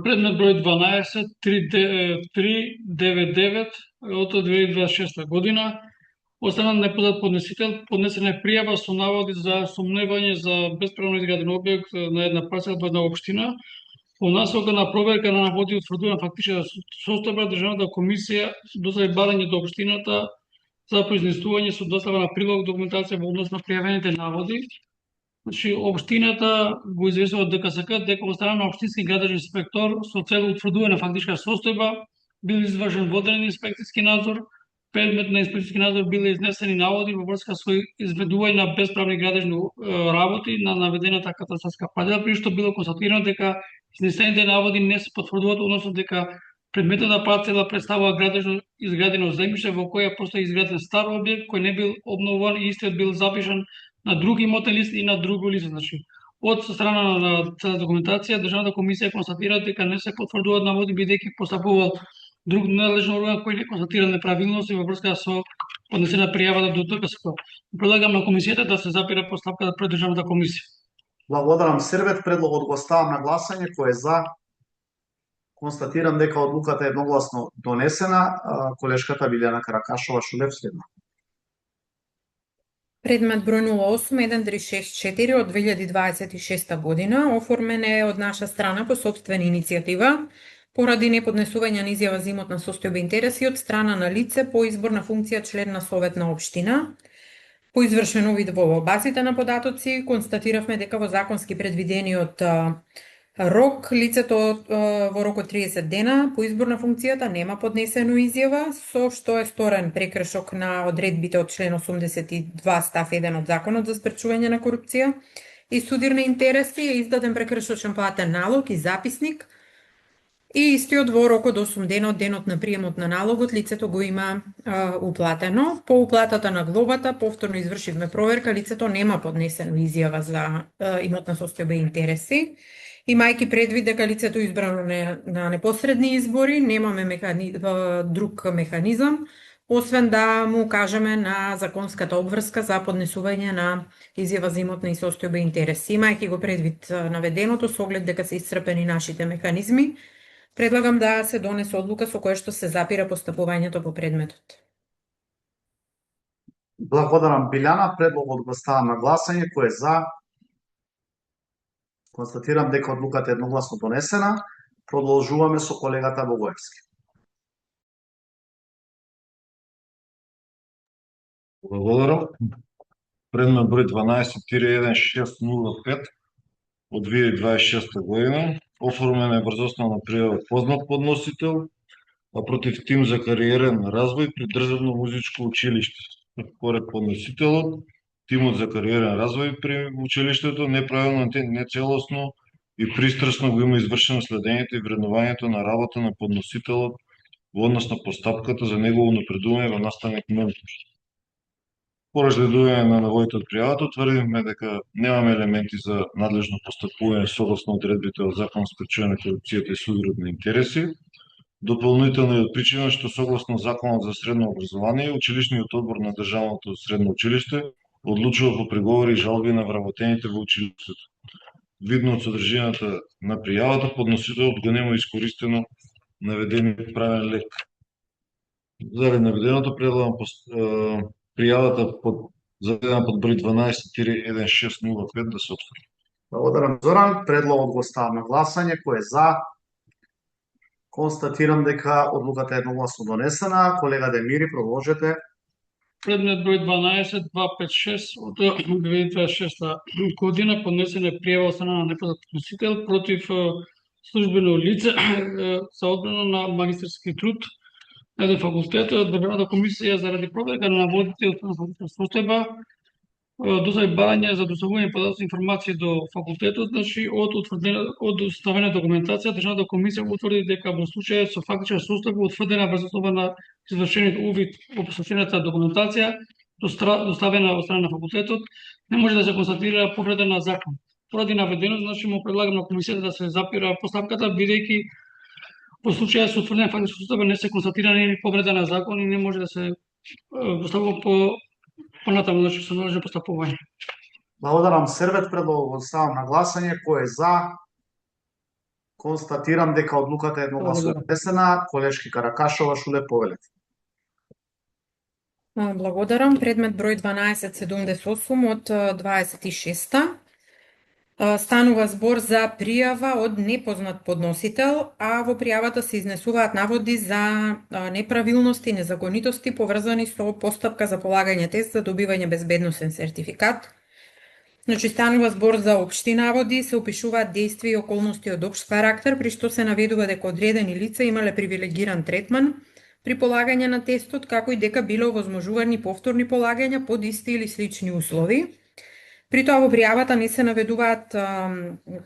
Предмет број 12-399 од 2026 година. Од страна на непознат поднесител поднесена е пријава со наводи за сомневање за бесправно изграден објект на една парцела во една општина. По насока на проверка на наводи утврдувана фактична состојба, Државната комисија достави барање до општината за произнесување со достава на прилог документација во однос на пријавените наводи. Значи, општината го известува од ДКСК дека од страна на општински градежен инспектор со цел утврдување на фактичка состојба бил извршен воден инспекцијски надзор. Предмет на инспекцијски надзор биле изнесени наводи во врска со изведување на бесправни градежни работи на наведената катастарска парцела, при што било констатирано дека изнесените наводи не се потврдуваат, односно дека предметната парцела представува градежно изградено земјиште во која постои изграден стар објект кој не бил обновуван и истиот бил запишан на друг имотен лист и на друго лице. Значи, од страна на цела документација, Државната комисија констатира дека не се потврдуваат наводи бидејќи постапувал друг надлежен орган кој не констатира неправилности во врска со поднесена пријава до ДКСК. Предлагам на комисијата да се запира постапката пред Државната комисија. Благодарам Сербет, предлогот го ставам на гласање, кој е за. Констатирам дека одлуката е едногласно донесена. Колешката Билјана Каракашова Шулев следно. Предмет број 08-1364 од 2026 година оформен е од наша страна по собствена иницијатива поради неподнесување на изјава за имотна состојба и интереси од страна на лице по избор на функција член на совет на општина. По извршен увид во базите на податоци, констатиравме дека во законски предвидениот рок, лицето во рок од 30 дена по избор на функцијата нема поднесено изјава, со што е сторен прекршок на одредбите од член 82 став 1 од Законот за спречување на корупција и судир на интереси, е издаден прекршочен платен налог и записник, и истиот во рок од 8 дена од денот на приемот на налогот лицето го има уплатено. По уплатата на глобата повторно извршивме проверка, лицето нема поднесено изјава за имотна состојба и интереси. Имајќи предвид дека лицето избрано на непосредни избори, немаме друг механизам, освен да му кажеме на законската обврска за поднесување на изјава за имотна и состојба и интереси. Имајќи го предвид наведеното, со оглед дека се исцрпени нашите механизми, предлагам да се донесе одлука со која што се запира постапувањето по предметот. Благодарам Билјана, предлогот го ставам на гласање, кој е за. Констатирам дека одлуката е едногласно донесена. Продолжуваме со колегата Богоевски. Благодарам. Предмет број 12-1605 од 2026 година оформена е врз основа на пријава познат подносител, а против тим за кариерен развој при Државно музичко училиште. Според подносителот, тимот за кариерен развој при училиштето неправилно, нецелосно и пристрасно го има извршено следењето и вреднувањето на работа на подносителот во однос на постапката за негово напредување во наставник ментор. По разгледување на наводите од пријавата, тврдиме дека немаме елементи за надлежно постапување согласно одредбите од Закон за спречување на корупцијата и судирот на интереси. Дополнително е од причина што согласно Законот за средно образование, училишниот одбор на Државното средно училиште одлучува по преговори и жалби на вработените во училиштето. Видно од содржината на пријавата, подносителот го нема искористено наведениот правен лек. Заради наведеното предлагам пријавата заведена под број 12-1605 да се отвори. Благодарам Зоран, предлогот го ставам на гласање, кој е за. Констатирам дека одлуката е едногласно донесена. Колега Демири, продолжете. Предмет број 12-256 од 2026 година поднесен е пријава од страна на непознат подносител против службено лице за одбрана на магистерски труд на еден факултет. Државната комисија заради проверка на наводите од состојба достави барање за доставување податоци информации до факултетот, значи од доставена документација, Државната комисија утврди дека во случај со фактична состојба утврдена врз основа на извршениот увид во посочената документација, доставена од страна на факултетот, не може да се констатира повреда на закон. Поради наведено, значи му предлагам на комисијата да се запира постапката, бидејќи во случај со утврдена фактична состојба не се констатира ни повреда на закон и не може да се доставува понатаму, значи со надлежно постапување. Благодарам Сербет, предлогот го ставам на гласање, кој е за. Констатирам дека одлуката е едногласно донесена. Колешки Каракашова Шуле, повелете. Благодарам. Предмет број 1278 од 26-та. Станува збор за пријава од непознат подносител, а во пријавата се изнесуваат наводи за неправилности и незаконитости поврзани со постапка за полагање тест за добивање безбедносен сертификат. Значи, станува збор за општи наводи, се опишуваат дејства и околности од општ карактер, при што се наведува дека одредени лица имале привилегиран третман при полагање на тестот, како и дека биле овозможувани повторни полагања под исти или слични услови. При тоа во пријавата не се наведуваат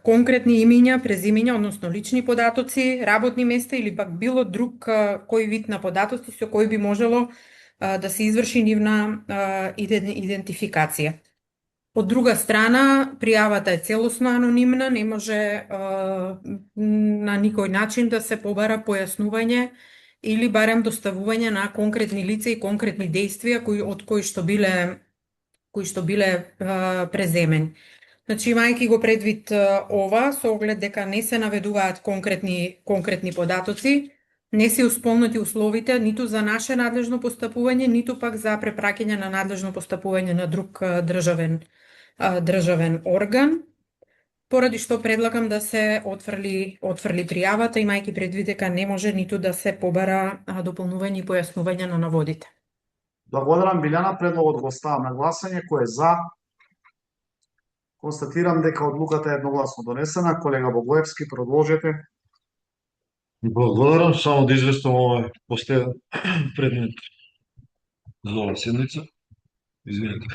конкретни имиња, презимиња, односно лични податоци, работни места или пак било друг кој вид на податоци со кој би можело да се изврши нивна идентификација. Од друга страна, пријавата е целосно анонимна, не може на никој начин да се побара појаснување или барем доставување на конкретни лица и конкретни дејствија од кои што биле преземени. Значи, имајќи го предвид ова, со оглед дека не се наведуваат конкретни податоци, не се исполнети условите ниту за наше надлежно постапување, ниту пак за препраќање на надлежно постапување на друг државен орган, поради што предлагам да се отфрли пријавата, имајќи предвид дека не може ниту да се побара дополнување и појаснување на наводите. Благодарам, Билјана. Предлогот го ставам на гласање. Кој е за? Констатирам дека одлуката е едногласно донесена. Колега Богоевски, продолжете. Благодарам, само да известам ова е последен предмет за оваа седница. Извинете.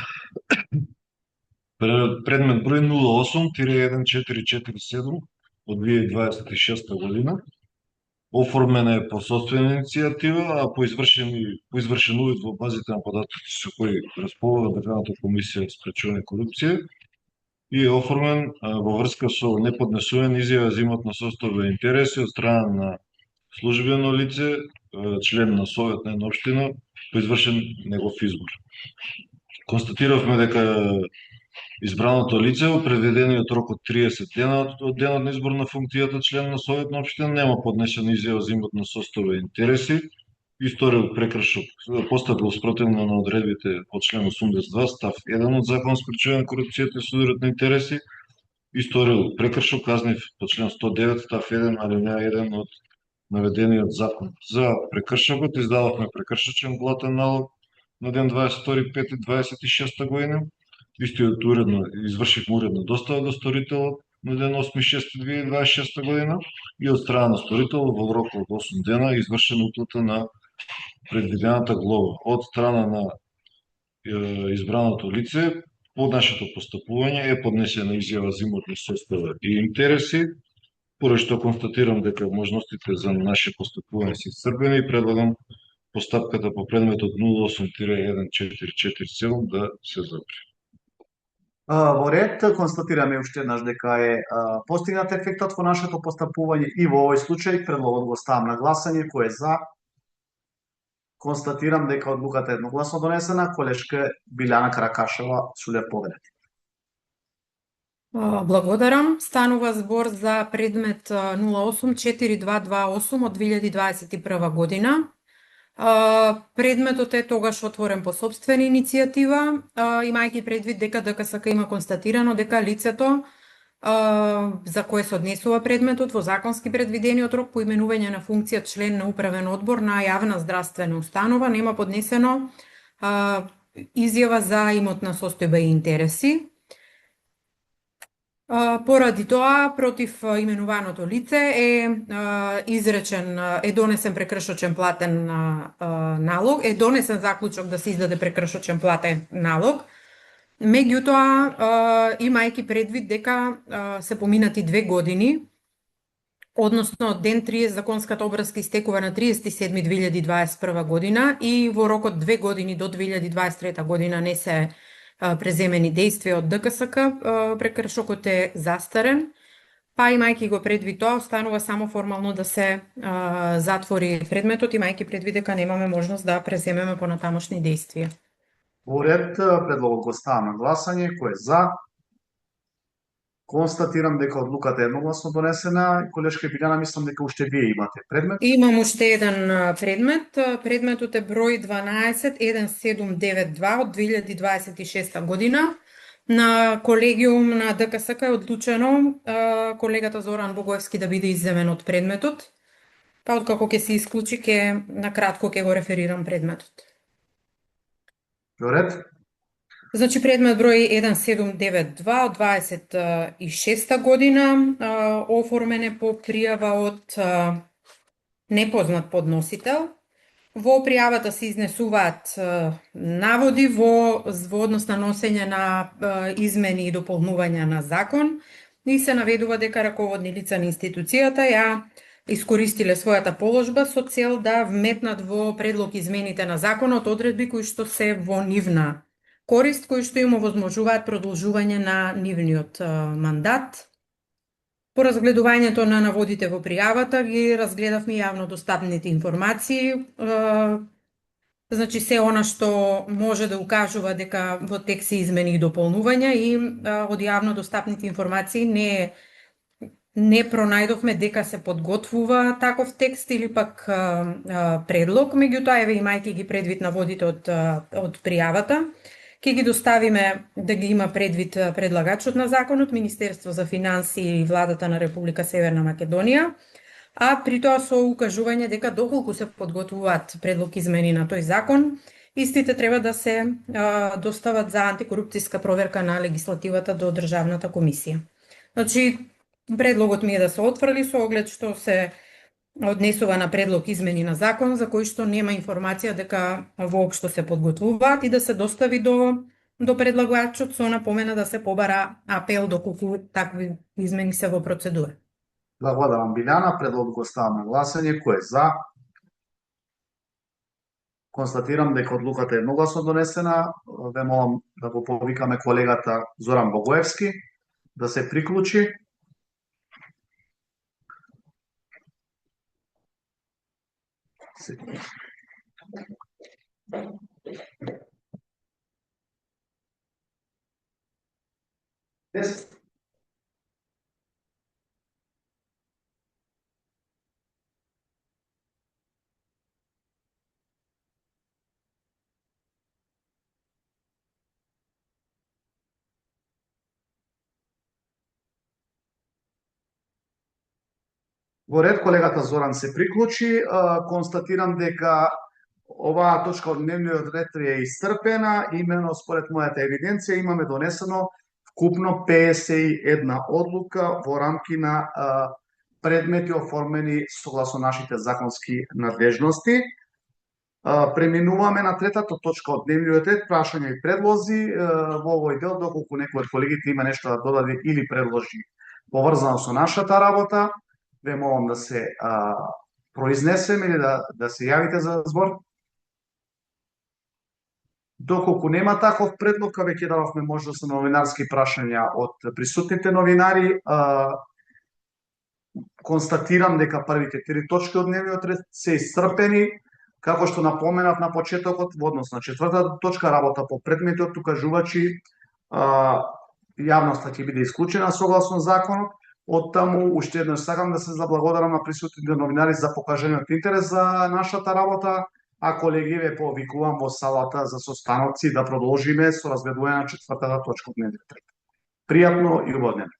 Предмет број 08-1447 од 2026 година. Оформена е по собствена иницијатива, а по извршен увид во базите на податоци со кои располага Државната комисија за спречување корупција и е оформен во врска со неподнесување изјава за имотна состојба и интереси од страна на службено лице, член на совет на една општина, по извршен негов избор. Констатиравме дека избраното лице во предвидениот рок од 30 дена од денот на избор на функцијата член на совет на општина нема поднесена изјава за имотна состојба и интереси, историл прекршок, постапил спротивно на одредбите од член 82 став 1 од Закон за спречување на корупцијата и судирот на интереси, историл прекршок казнив по член 109 став 1 алинеја 1 од наведениот закон. За прекршокот издававме прекршочен платен налог на ден 22.5.26 година. Истиот извршивме уредна достава до сторителот на ден 8.6.2026 година и од страна на сторителот во рок од 8 дена извршена уплата на предвидената глоба. Од страна на избраното лице по нашето постапување е поднесена изјава за имотна состојба и интереси, поради што констатирам дека можностите за наше постапување се исцрпени и предлагам постапката по предметот 08-1447 да се запре. Во ред, констатираме уште еднаш дека е постигнат ефектот во нашето постапување и во овој случај предлогот го ставам на гласање. Кој е за? Констатирам дека одлуката е едногласно донесена. Колешка Билјана Каракашева, Сулев Поверет. Благодарам. Станува збор за предмет 08-4228 од 2021 година. Предметот е тогаш отворен по собствена иницијатива, имајќи предвид дека ДКСК има констатирано дека лицето за кое се однесува предметот во законски предвидениот рок по именување на функција член на управен одбор на јавна здравствена установа нема поднесено изјава за имотна состојба и интереси. Поради тоа, против именуваното лице е донесен прекршочен платен налог, е донесен заклучок да се издаде прекршочен платен налог. Меѓутоа, имајќи предвид дека се поминати 2 години, односно ден 30 законската обврска истекува на 30.7.2021 година и во рокот 2 години до 2023 година не се преземени действија од ДКСК, прекршокот е застарен, па имајќи го предвид тоа, останува само формално да се затвори предметот, имајќи предвид дека немаме можност да преземеме понатамошни действија. Во ред, предлогот го ставам на гласање. Кој е за? Констатирам дека одлуката е едногласно донесена. Колешка Билјана, мислам дека уште вие имате предмет. Имам уште еден предмет. Предметот е број 12-1792 од 2026 година. На колегиум на ДКСК е одлучено колегата Зоран Богоевски да биде изземен од предметот. Па откако ќе се исклучи, накратко ќе го реферирам предметот. Во ред. Значи, предмет број 1792 од 26 година, оформен е по пријава од непознат подносител. Во пријавата се изнесуваат наводи во однос на носење на измени и дополнување на закон и се наведува дека раководни лица на институцијата ја искористиле својата положба со цел да вметнат во предлог измените на законот одредби кои што се во нивна корист, кои што им овозможуваат продолжување на нивниот мандат. По разгледувањето на наводите во пријавата ги разгледавме јавно достапните информации Значи се она што може да укажува дека во текст се измени и дополнувања и од јавно достапните информации не пронајдовме дека се подготвува таков текст или пак предлог, меѓутоа еве имајќи ги предвид наводите од пријавата, ќе ги доставиме да ги има предвид предлагачот на законот, Министерство за финансии и Владата на Република Северна Македонија, а при тоа со укажување дека доколку се подготвуваат предлог измени на тој закон, истите треба да се достават за антикорупцијска проверка на легислативата до Државната комисија. Значи, предлогот ми е да се отфрли со оглед што се однесува на предлог измени на закон за кој што нема информација дека воопшто се подготвуваат и да се достави до предлагачот со напомена да се побара апел доколку такви измени се во процедура. Благодарам, Билјана. Предлог го ставам на гласање. Кој е за? Констатирам дека одлуката е едногласно донесена. Ве молам да го повикаме колегата Зоран Богоевски да се приклучи. Во ред, колегата Зоран се приклучи. Констатирам дека оваа точка од дневниот ред е исцрпена. Имено според мојата евиденција имаме донесено вкупно 51 одлука во рамки на предмети оформени согласно нашите законски надлежности. Преминуваме на третата точка од дневниот ред, прашања и предлози. Во овој дел, доколку некој од колегите има нешто да додаде или предложи поврзано со нашата работа, ве молам да се произнесеме или да се јавите за збор. Доколку нема таков предлог, веќе дававме можност на новинарски прашања од присутните новинари. Констатирам дека првите 3 точки од дневниот ред се исцрпени. Како што напоменав на почетокот, во однос на четвртата точка, работа по предмети од укажувачи, јавноста ќе биде исклучена согласно законот. Од таму, уште еднаш сакам да се заблагодарам на присутните новинари за покажениот интерес за нашата работа, а колеги ве повикувам во салата за состаноци да продолжиме со разгледување на четвртата точка од дневниот ред. Пријатно и убаво ден.